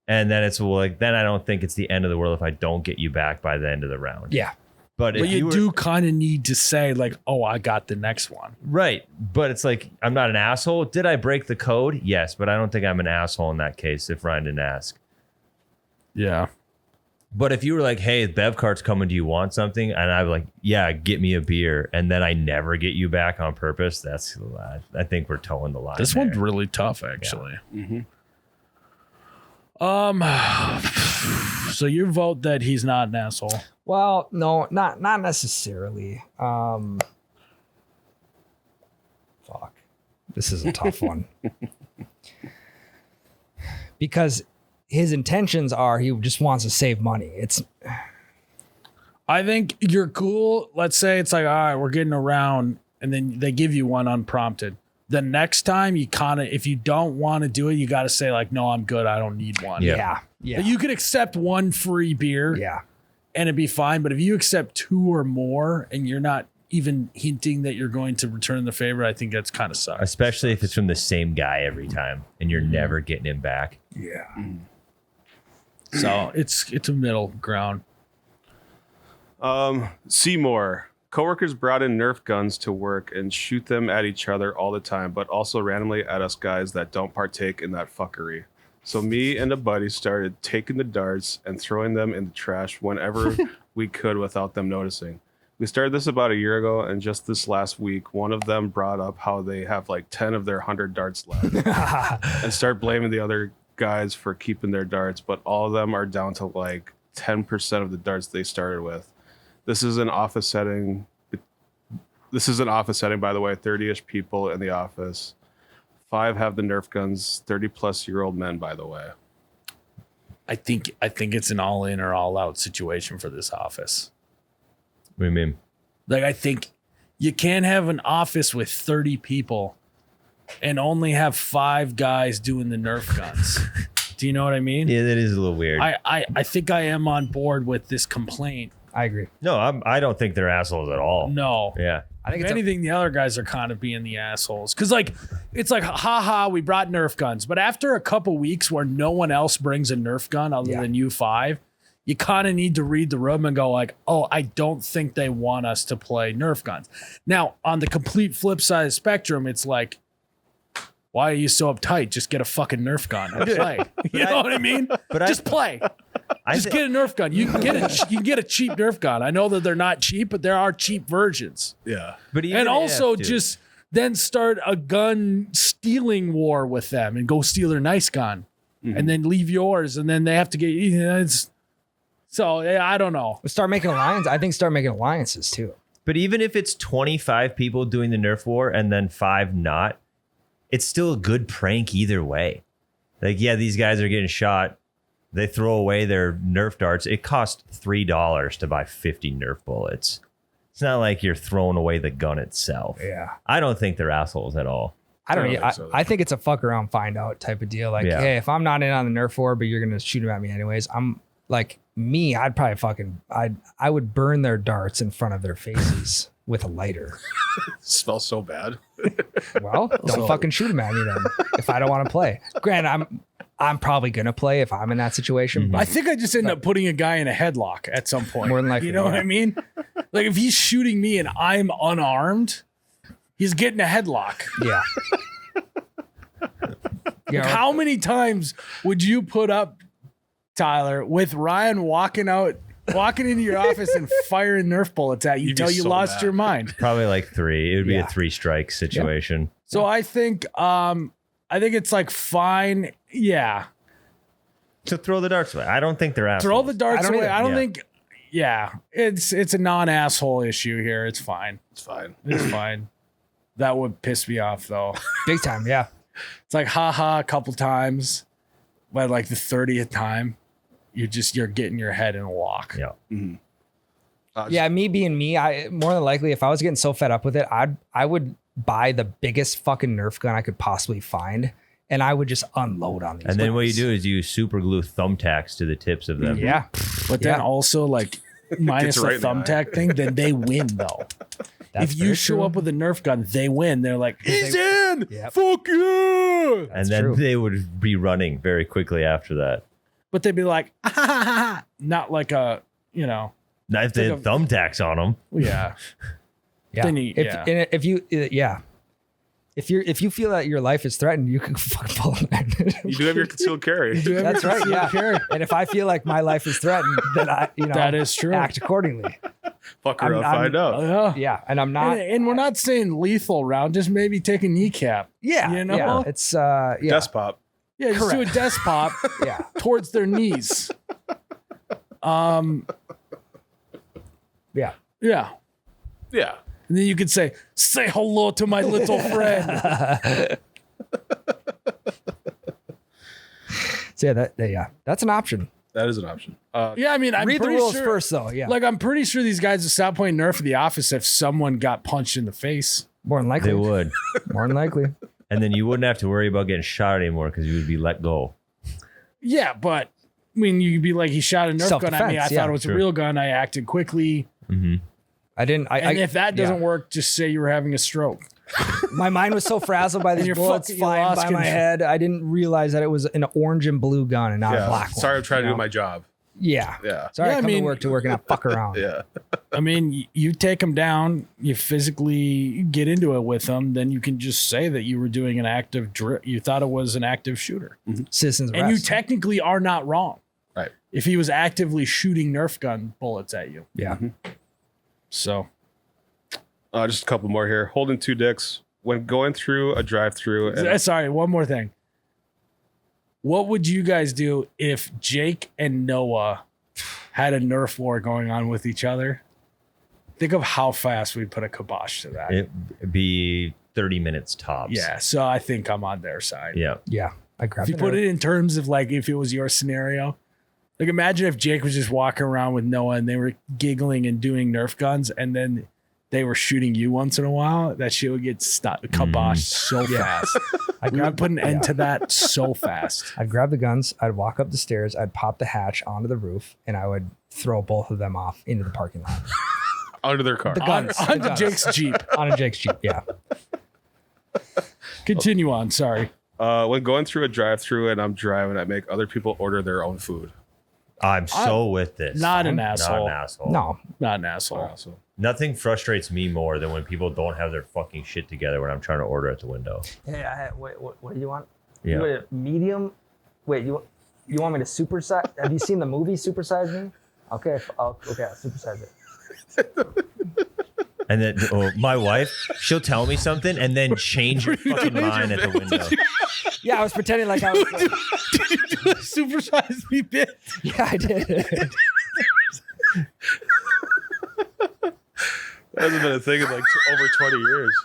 and then it's then I don't think it's the end of the world if I don't get you back by the end of the round. Yeah. But But if you were, do kind of need to say like, oh, I got the next one. right. But it's like, I'm not an asshole. Did I break the code? Yes, but I don't think I'm an asshole in that case if Ryan didn't ask. Yeah. But if you were like, hey, Bev Cart's coming, do you want something? And I'm like, yeah, get me a beer. And then I never get you back on purpose. That's, I think we're towing the line. This there. one's really tough, actually. Mm-hmm. So you vote that he's not an asshole. Well, no, not necessarily. Fuck. This is a tough one. Because his intentions are he just wants to save money. I think you're cool. Let's say it's like, all right, we're getting around, and then they give you one unprompted. The next time you kind of, if you don't want to do it, you got to say like, no, I'm good. I don't need one. Yeah. Yeah. You could accept one free beer Yeah. and it'd be fine. But if you accept two or more and you're not even hinting that you're going to return the favor, I think that's kind of sucks. Especially if it's from the same guy every time and you're never getting him back. Yeah. So it's a middle ground. Seymour. Coworkers brought in Nerf guns to work and shoot them at each other all the time, but also randomly at us guys that don't partake in that fuckery. So me and a buddy started taking the darts and throwing them in the trash whenever we could without them noticing. We started this about a year ago, and just this last week, one of them brought up how they have like 10 of their 100 darts left and start blaming the other guys for keeping their darts, but all of them are down to like 10% of the darts they started with. This is an office setting. This is an office setting, by the way, 30-ish people in the office. 5 have the Nerf guns, 30-plus-year-old men, by the way. I think it's an all in or all out situation for this office. What do you mean? Like, I think you can't have an office with 30 people and only have 5 guys doing the Nerf guns. Do you know what I mean? Yeah, that is a little weird. I think I am on board with this complaint. I agree. No, I don't think they're assholes at all. No. Yeah. I think If it's anything, the other guys are kind of being the assholes. Because, like, it's like, haha, we brought Nerf guns. But after a couple weeks where no one else brings a Nerf gun other than you 5, you kind of need to read the room and go like, oh, I don't think they want us to play Nerf guns. Now, on the complete flip side of the spectrum, it's like, why are you so uptight? Just get a fucking Nerf gun and play. You know what I mean? Just play. Just get a Nerf gun. You can get a cheap Nerf gun. I know that they're not cheap, but there are cheap versions. Yeah. But even And if, also dude, just then start a gun stealing war with them and go steal their nice gun and then leave yours. And then they have to get, so yeah, I don't know. start making alliances. I think start making alliances too. But even if it's 25 people doing the Nerf war and then 5 not, it's still a good prank either way. Like, yeah, these guys are getting shot. They throw away their Nerf darts. It costs $3 to buy 50 Nerf bullets. It's not like you're throwing away the gun itself. Yeah. I don't think they're assholes at all. I don't. I don't think so. I think it's a fuck around, find out type of deal. Like, Yeah. hey, if I'm not in on the Nerf war, but you're gonna shoot them at me anyways, I'm like me. I'd probably I would burn their darts in front of their faces with a lighter. Smells so bad. Well, don't fucking shoot them at me then. If I don't want to play, granted, I'm probably gonna play if I'm in that situation. But I think I just end up putting a guy in a headlock at some point. More than likely, you know what yeah. I mean? Like if he's shooting me and I'm unarmed, he's getting a headlock. yeah. Yeah. How many times would you put up, Tyler, with Ryan walking into your office and firing Nerf bullets at you You'd be till you so lost mad. your mind? Probably like 3. It would be Yeah. a 3-strike situation. So I think it's like fine. Yeah. So throw the darts away. I don't think they're assholes. Throw the darts I don't away. either. I don't Yeah. think it's a non-asshole issue here. It's fine. It's fine. It's fine. That would piss me off though. Big time. Yeah. It's like haha a couple times, but like the 30th time, you're getting your head in a lock. Yeah. Yeah, me being me, I more than likely, if I was getting so fed up with it, I would buy the biggest fucking Nerf gun I could possibly find, and I would just unload on these. And then what you ones. do is you super glue thumbtacks to the tips of them. Yeah, But then Yeah. also like minus the right in the eye. thumbtack thing, then they win though. That's if you very show true. up with a Nerf gun, they win. They're like, he's in. Yep. Fuck yeah. And That's then true. they would be running very quickly after that. But they'd be like, ah, not like a, Not if they had thumbtacks on them. Yeah. Yeah. Then you- yeah. If you feel that your life is threatened, you can fucking pull it. You do have your concealed carry. That's right. Yeah. And if I feel like my life is threatened, then That is true. act accordingly. Fuck around, find out. Yeah. Yeah. And I'm not. And we're not saying lethal round, just maybe take a kneecap. Yeah. You know? Yeah. It's yeah. Desk pop. Yeah, just do a desk pop Yeah. towards their knees. Yeah. Yeah. Yeah. And then you could say hello to my little friend. So yeah, that's an option. That is an option. Yeah, I mean, I'm Read the pretty rules sure, first, though. Yeah. Like, I'm pretty sure these guys would stop playing Nerf at the office if someone got punched in the face. More than likely. They would. More than likely. And then you wouldn't have to worry about getting shot anymore because you would be let go. Yeah, but I mean, you could be like, he shot a Nerf gun at me. I Self-defense, thought it was true. a real gun. I acted quickly. Mm-hmm. I didn't. And if that doesn't yeah. work, just say you were having a stroke. My mind was so frazzled by these you're bullets fucking- you flying lost by my control. head. I didn't realize that it was an orange and blue gun and not a Yeah. black one. Sorry, I'm trying to you do know? my job. Yeah. Yeah. Sorry, Yeah, I I come mean- to work and not fuck around. Yeah. I mean, you take them down, you physically get into it with them, then you can just say that you were doing an active you thought it was an active shooter. Citizens And you arrest. technically are not wrong. Right. If he was actively shooting Nerf gun bullets at you. Yeah. So, Just a couple more here. Holding two dicks when going through a drive-through. And sorry, one more thing. What would you guys do if Jake and Noah had a Nerf war going on with each other? Think of how fast we'd put a kibosh to that. It'd be 30 minutes tops. Yeah, so I think I'm on their side. Yeah. Yeah. I grabbed If you put it in terms of like if it was your scenario, like imagine if Jake was just walking around with Noah and they were giggling and doing Nerf guns and then they were shooting you once in a while, that shit would get kiboshed so fast. We would put an end to that so fast. I'd grab the guns. I'd walk up the stairs. I'd pop the hatch onto the roof, and I would throw both of them off into the parking lot. Under their car. The guns. On the guns. Jake's Jeep. On a Jake's Jeep. Yeah. Continue on. Sorry. When going through a drive-through and I'm driving, I make other people order their own food. I'm so with this. Not an Not asshole. an asshole. No. Not an asshole. So Nothing frustrates me more than when people don't have their fucking shit together when I'm trying to order at the window. Hey, what do you want? Yeah. You want a medium? Wait, you want me to supersize? Have you seen the movie Supersize Me? Okay, I'll supersize it. And then my wife, she'll tell me something and then change her fucking mind at the window. Yeah, I was pretending like I was. Did you do a supersize me bit? Yeah, I did. that hasn't been a thing in like over 20 years.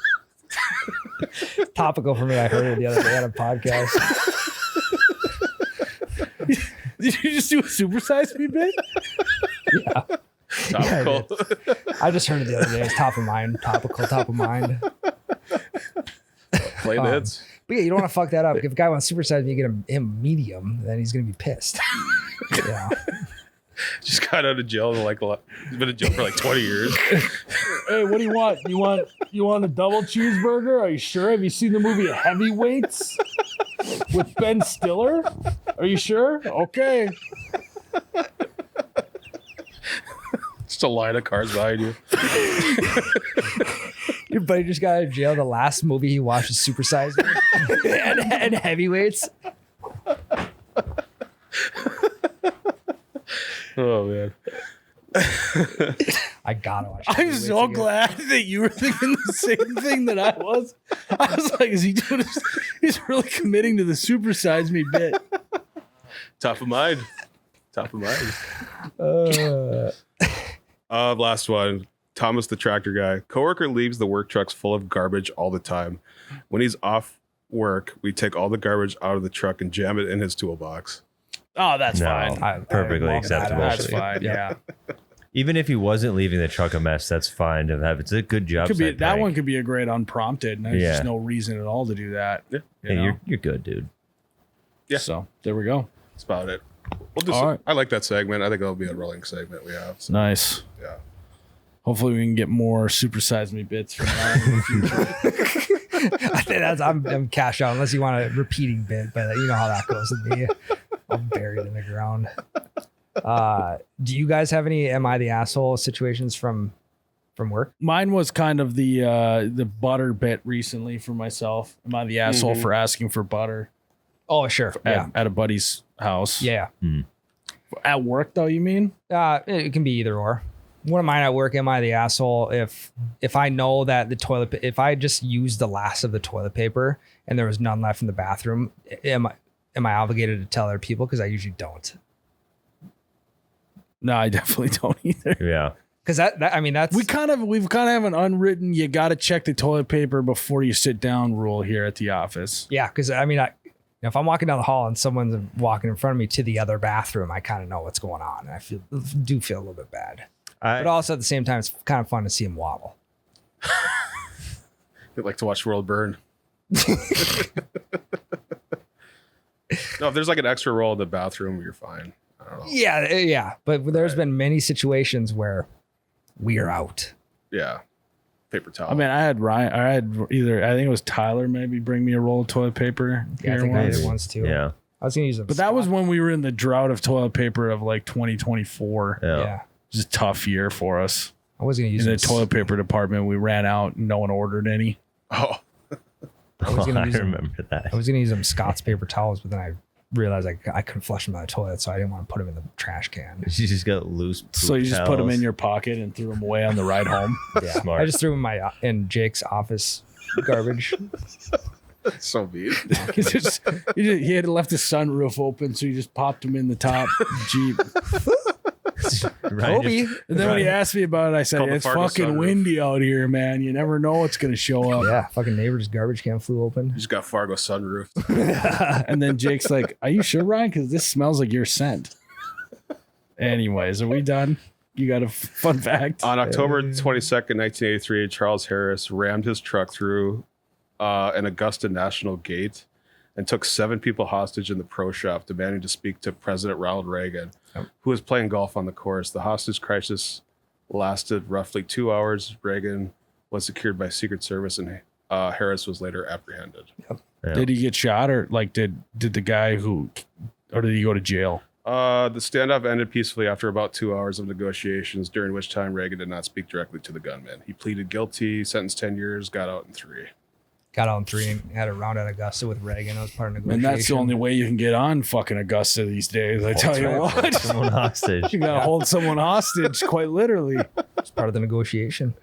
Topical for me. I heard it the other day on a podcast. Did you just do a supersize me bit? Yeah. Topical. I just heard it the other day. It's top of mind. Topical, top of mind. Play the hits. But yeah, you don't want to fuck that up. If a guy wants supersize me, you get him medium, then he's gonna be pissed. Yeah. Just got out of jail in like he's been in jail for like 20 years. Hey, what do you want? You want a double cheeseburger? Are you sure? Have you seen the movie Heavyweights with Ben Stiller? Are you sure? Okay. Just a line of cars behind you. Your buddy just got out of jail. The last movie he watched was Supersize Me and Heavyweights. Oh man. I gotta watch. I'm Heavyweights so again. glad that you were thinking the same thing that I was. I was like, is he doing this? He's really committing to the supersize me bit. Top of mind. Top of mind. Uh, Last one. Thomas the tractor guy. Coworker leaves the work trucks full of garbage all the time. When he's off work, we take all the garbage out of the truck and jam it in his toolbox. Oh, that's No, fine. perfectly walk that acceptable. out. That's fine. Yeah. Even if he wasn't leaving the truck a mess, that's fine to have. It's a good job. Could be site that prank. one could be a great unprompted. And there's Yeah. just no reason at all to do that. Yeah. You Hey, know? you're good, dude. Yeah. So there we go. That's about it. We'll do All some, right. I like that segment. I think that'll be a rolling segment we have. So, Nice. yeah. Hopefully we can get more supersize me bits from now in the future. I think I'm cash out unless you want a repeating bit, but you know how that goes with me. I'm buried in the ground. Do you guys have any "Am I the asshole" situations from work? Mine was kind of the butter bit recently for myself. Am I the asshole for asking for butter Oh, sure. Yeah. at a buddy's house? Yeah. At work, though, you mean? It can be either or. One of mine at work, am I the asshole if I know that if I just used the last of the toilet paper and there was none left in the bathroom, am I obligated to tell other people? Because I usually don't. No, I definitely don't either. Yeah. Because that's We've kind of have an unwritten, you got to check the toilet paper before you sit down rule here at the office. yeah. Because if I'm walking down the hall and someone's walking in front of me to the other bathroom, I kind of know what's going on, and I do feel a little bit bad. But also at the same time, it's kind of fun to see him waddle. I'd like to watch the world burn. No, if there's like an extra roll in the bathroom, you're fine. I don't know. Yeah. But there's been many situations where we are out. Yeah. Paper towel. I mean, I had either, I think it was Tyler maybe bring me a roll of toilet paper. Yeah, I here think I once. did it once too. Yeah. I was gonna use them, But that was when we were in the drought of toilet paper of like 2024. Yeah. yeah. It was a tough year for us. I was gonna use In the them. toilet paper department, we ran out and no one ordered any. oh, I was gonna I use them. remember that. I was gonna use them Scott's paper towels, but then I realized I couldn't flush them out of the toilet, so I didn't want to put them in the trash can. You just got loose. So you just put them in your pocket and threw them away on the ride home. Yeah, Smart. I just threw them in Jake's office garbage. that's so mean. He had left the sunroof open, so he just popped them in the top Jeep. Kobe. And then when he asked me about it, I said, Called the it's Fargo fucking sunroof. windy out here, man. You never know what's going to show up. Yeah, fucking neighbor's garbage can flew open. You just got Fargo sunroof. And then Jake's like, are you sure, Ryan? Because this smells like your scent. Anyways, are we done? You got a fun fact? On October 22nd, 1983, Charles Harris rammed his truck through an Augusta National Gate and took 7 people hostage in the pro shop, demanding to speak to President Ronald Reagan, who was playing golf on the course. The hostage crisis lasted roughly 2 hours. Reagan was secured by Secret Service, and Harris was later apprehended. Yeah. Did he get shot, or like did the guy or did he go to jail? The standoff ended peacefully after about 2 hours of negotiations, during which time Reagan did not speak directly to the gunman. He pleaded guilty, sentenced 10 years, got out in 3. Got on 3 and had a round at Augusta with Reagan. That was part of And negotiation. that's the only way you can get on fucking Augusta these days. I tell you what, Someone hostage. you gotta hold someone hostage, quite literally. It's part of the negotiation.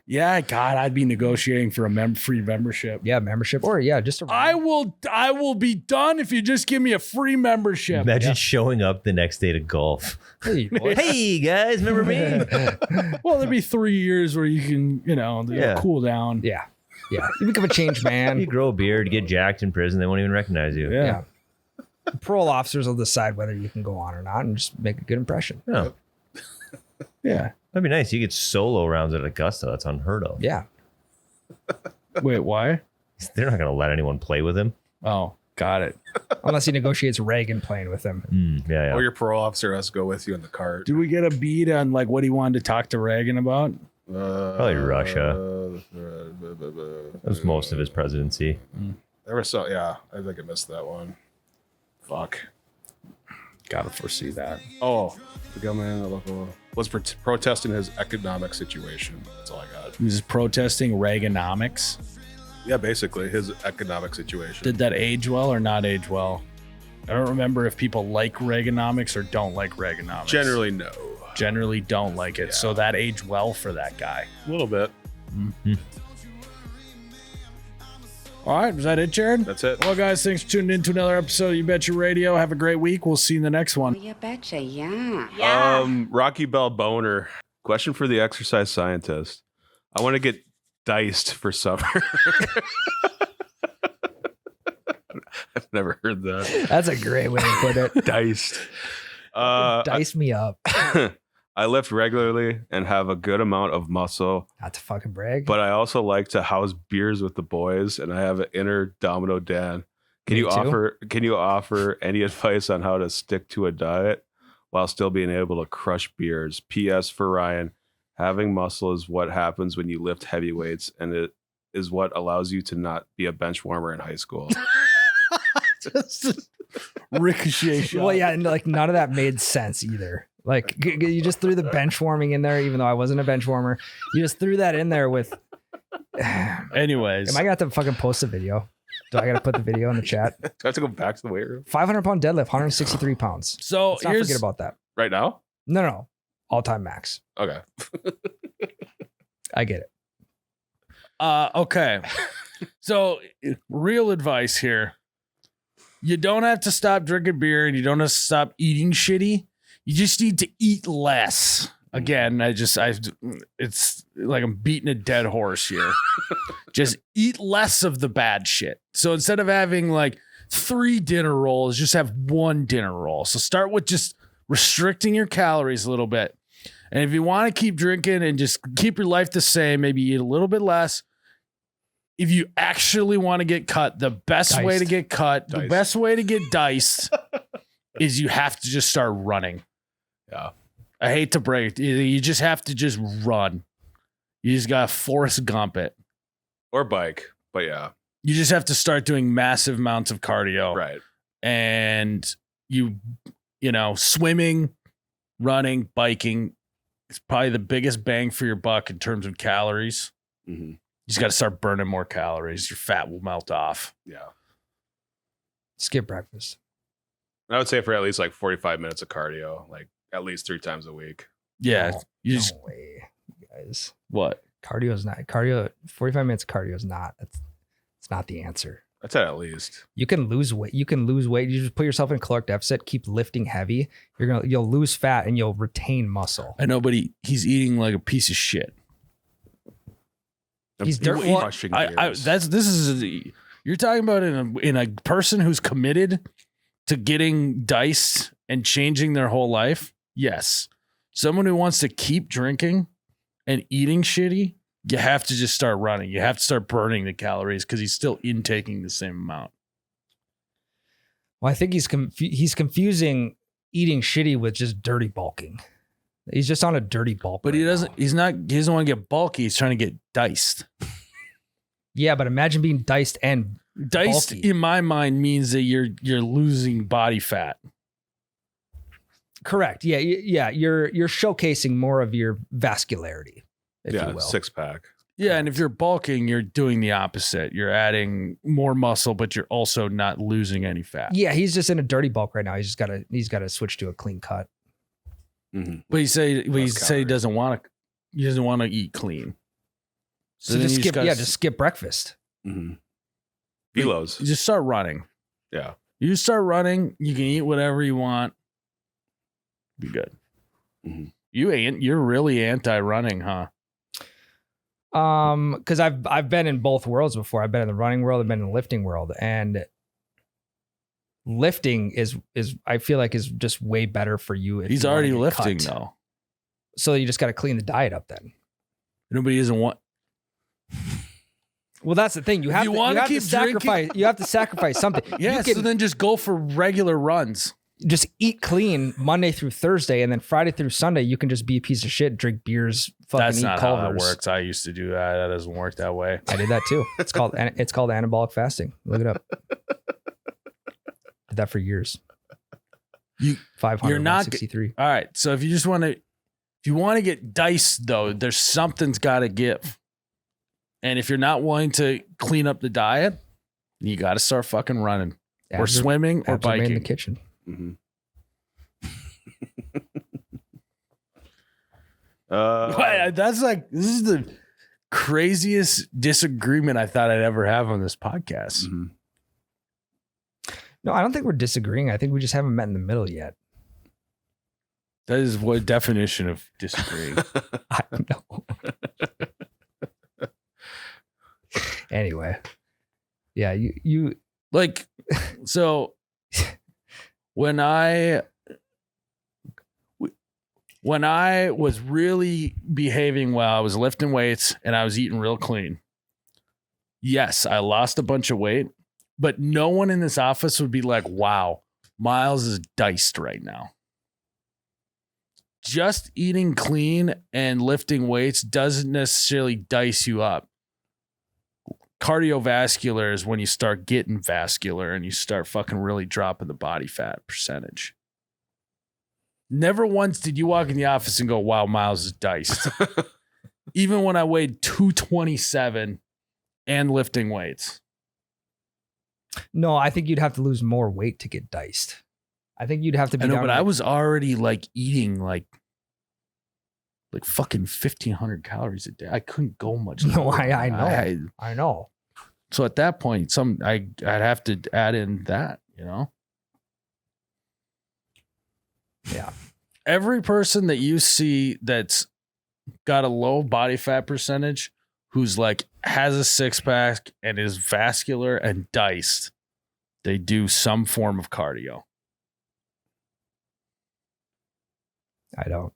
Yeah, God, I'd be negotiating for a free membership. Yeah, membership or just a I will be done if you just give me a free membership. Imagine showing up the next day to golf. Hey, boy. Hey guys, remember me? Well, there'd be 3 years where you can, cool down. Yeah. Yeah. You become a changed man. You grow a beard, get jacked in prison, they won't even recognize you. Yeah. Parole officers will decide whether you can go on or not and just make a good impression. Yeah. Yeah. That'd be nice. You get solo rounds at Augusta. That's unheard of. Yeah. Wait, why? They're not going to let anyone play with him. Oh, got it. Unless he negotiates Reagan playing with him. Yeah. Or your parole officer has to go with you in the cart. Did we get a beat on like what he wanted to talk to Reagan about? Probably Russia. That was most of his presidency. There was I think I missed that one. Fuck. Gotta foresee that. Oh, the gunman in the local was protesting his economic situation. That's all I got. He was protesting Reaganomics. Yeah, basically his economic situation. Did that age well or not age well? I don't remember if people like Reaganomics or don't like Reaganomics. Generally don't like it. Yeah. So that aged well for that guy. a little bit. All right, was that it, Jared? That's it. Well, guys, thanks for tuning in to another episode of You Betcha Radio. Have a great week. We'll see you in the next one. You betcha, yeah. Rocky Balboner. Question for the exercise scientist. I want to get diced for summer. I've never heard that. That's a great way to put it. Diced. Dice me up. I lift regularly and have a good amount of muscle, Not to fucking brag. but I also like to house beers with the boys, and I have an inner Domino Dan. Can Me you too. offer any advice on how to stick to a diet while still being able to crush beers? P.S. for Ryan, having muscle is what happens when you lift heavy weights, and it is what allows you to not be a bench warmer in high school. Just ricochet shot. Well, yeah, and like none of that made sense either. Like you just threw the bench warming in there, even though I wasn't a bench warmer. You just threw that in there with. Anyways, Am I gonna have to fucking post a video? Do I gotta put the video in the chat? Do I have to go back to the weight room 500-pound deadlift, 163 pounds. so Let's not here's forget about that. right now? No, all-time max. Okay. I get it. Okay. So real advice here. You don't have to stop drinking beer and you don't have to stop eating shitty. You just need to eat less. Again, it's like I'm beating a dead horse here. Just eat less of the bad shit. So instead of having like 3 dinner rolls, just have 1 dinner roll. So start with just restricting your calories a little bit. And if you want to keep drinking and just keep your life the same, maybe eat a little bit less. If you actually want to get cut, the best way to get cut, the best way to get diced is you have to just start running. Yeah. I hate to break it. You just have to just run. You just got to Forrest Gump it. Or bike. But yeah. You just have to start doing massive amounts of cardio. Right. And you know, swimming, running, biking is probably the biggest bang for your buck in terms of calories. Mm-hmm. You just got to start burning more calories. Your fat will melt off. Yeah. Skip breakfast. I would say for at least like 45 minutes of cardio, like at least 3 times a week. Yeah. No, You just, no way, you guys. what? Cardio is not cardio. 45 minutes of cardio is not. It's not the answer. I'd say at least. You can lose weight. You just put yourself in caloric deficit. Keep lifting heavy. You'll lose fat and you'll retain muscle. I know, but he's eating like a piece of shit. He's dirt. You're talking about in a person who's committed to getting diced and changing their whole life. Yes. Someone who wants to keep drinking and eating shitty, you have to just start running. You have to start burning the calories because he's still intaking the same amount. Well, I think he's confusing eating shitty with just dirty bulking. He's just on a dirty bulk. But right he doesn't want to get bulky. He's trying to get diced. Yeah, but imagine being diced and Diced bulky. in my mind means that you're losing body fat. Correct. Yeah. You're showcasing more of your vascularity, if you will. 6-pack. Yeah, and if you're bulking, you're doing the opposite. You're adding more muscle, but you're also not losing any fat. Yeah, he's just in a dirty bulk right now. He's got to switch to a clean cut. Mm-hmm. But he said he doesn't want to eat clean. So then just you skip. Just skip breakfast. Mm-hmm. Velos. You just start running. Yeah. You start running. You can eat whatever you want. Be good. Mm-hmm. You're really anti-running, huh? Because I've been in both worlds before. I've been in the running world. I've been in the lifting world, and lifting is I feel like is just way better for you. If He's you wanna already get lifting cut. though. So you just got to clean the diet up then. Nobody doesn't want. Well, that's the thing. You have to sacrifice. You have to sacrifice something. Yeah, You can so then just go for regular runs. just eat clean Monday through Thursday, and then Friday through Sunday you can just be a piece of shit, drink beers, fucking That's eat not Culvers. how that works. I used to do that. That doesn't work that way. I did that too. It's called anabolic fasting. Look it up. Did that for years. You 500. you're not 163. All right. So if you want to get diced though, there's something's got to give. And if you're not willing to clean up the diet, you got to start fucking running or Abs are- swimming or abs are made in the biking. kitchen. Mm-hmm. That's like, this is the craziest disagreement I thought I'd ever have on this podcast. Mm-hmm. No, I don't think we're disagreeing. I think we just haven't met in the middle yet. That is what definition of disagreeing. I don't know. Anyway, yeah, you Like, so when I was really behaving well, I was lifting weights and I was eating real clean. Yes, I lost a bunch of weight, but no one in this office would be like, wow, Myles is diced right now. Just eating clean and lifting weights doesn't necessarily dice you up. cardiovascular is when you start getting vascular and you start fucking really dropping the body fat percentage. Never once did you walk in the office and go, wow, Myles is diced. Even when I weighed 227 and lifting weights. No, I think you'd have to lose more weight to get diced. I think you'd have to be. I know, down but to I was already like eating like fucking 1,500 calories a day. I couldn't go much. No, lower. I know. I know. So at that point, I'd have to add in that, you know? Yeah. Every person that you see that's got a low body fat percentage, who's like has a six pack and is vascular and diced, they do some form of cardio. I don't.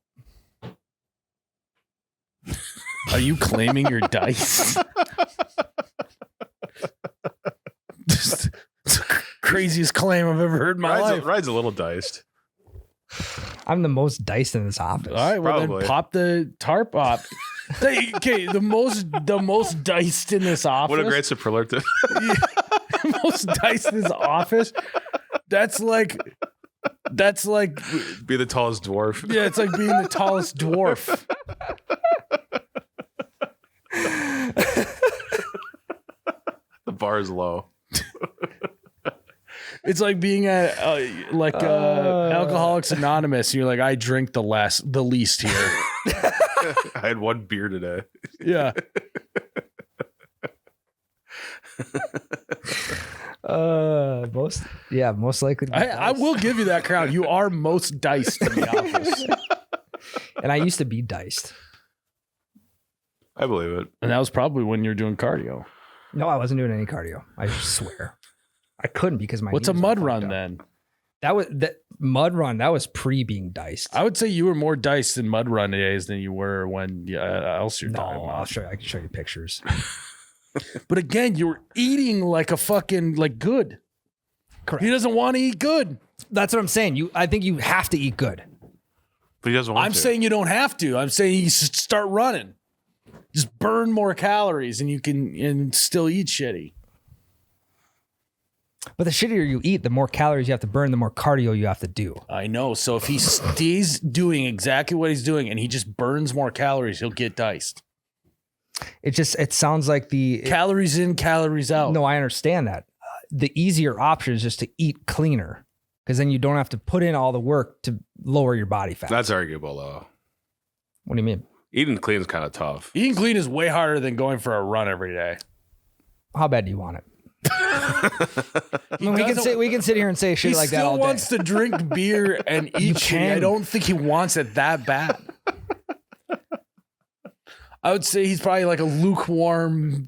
Are you claiming you're diced? Just, it's the craziest claim I've ever heard in my life. Ride's a little diced. I'm the most diced in this office. All right, well Probably. then pop the tarp up. Okay, the most diced in this office. What a great superlative. Most diced in this office. That's like Be the tallest dwarf. yeah, it's like being the tallest dwarf. The bar is low. It's like being Alcoholics Anonymous. You're like, I drink the least here. I had one beer today. Yeah. Most likely. To be I diced. will give you that crown. You are most diced in the office. And I used to be diced. I believe it. And that was probably when you were doing cardio. No, I wasn't doing any cardio. I swear. I couldn't because my. What's a knees mud were fucked run up. then? That mud run. That was pre being diced. I would say you were more diced in mud run days than you were when else you're talking No, about. I can show you pictures. But again, you were eating like a fucking good. Correct. He doesn't want to eat good. That's what I'm saying. I think you have to eat good. But he doesn't want I'm to. saying you don't have to. I'm saying you should start running. Just burn more calories and you can still eat shitty. But the shittier you eat, the more calories you have to burn, the more cardio you have to do. I know. So if he stays doing exactly what he's doing and he just burns more calories, he'll get diced. It sounds like Calories in, calories out. No, I understand that. The easier option is just to eat cleaner, because then you don't have to put in all the work to lower your body fat. That's arguable, though. What do you mean? Eating clean is kind of tough. Eating clean is way harder than going for a run every day. How bad do you want it? I mean, we can sit here and say shit like that all He day. still wants to drink beer and eat shit. I can. don't think he wants it that bad. I would say he's probably like a lukewarm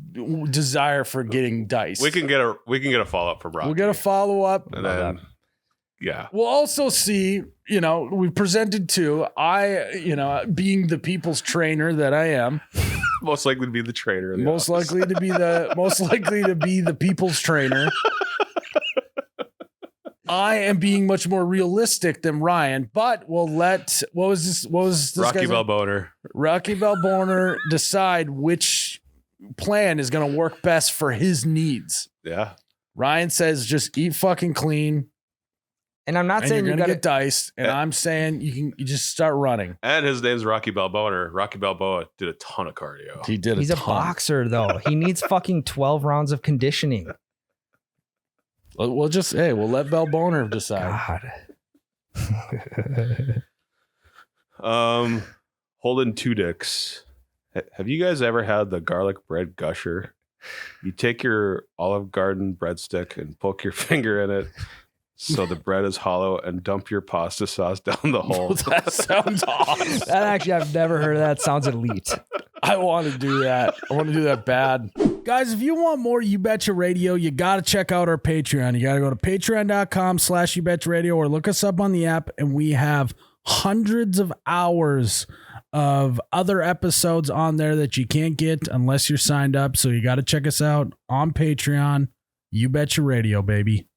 desire for getting diced. We can get a follow up from Rocky. We'll get a follow up. and then yeah. We'll also see, we presented to being the people's trainer that I am, Most likely to be the trainer. In the most office. likely to be the people's trainer. I am being much more realistic than Ryan, but we'll let what was this Rocky guy's name? Balboner. Rocky Balboner decide which plan is going to work best for his needs. Yeah. Ryan says just eat fucking clean. And I'm not And saying you're you gonna got get diced, and I'm saying you just start running. And his name's Rocky Balboner. Rocky Balboa did a ton of cardio. He did. He's a boxer though. He needs fucking 12 rounds of conditioning. We'll let Balboner decide. God. Holding two dicks. Have you guys ever had the garlic bread gusher? You take your Olive Garden breadstick and poke your finger in it so the bread is hollow and dump your pasta sauce down the hole. That sounds awesome. That actually, I've never heard of that. Sounds elite. I want to do that. I want to do that bad. Guys, if you want more You Betcha Radio, you got to check out our Patreon. You got to go to patreon.com/You Betcha Radio or look us up on the app, and we have hundreds of hours of other episodes on there that you can't get unless you're signed up. So you got to check us out on Patreon. You Betcha Radio, baby.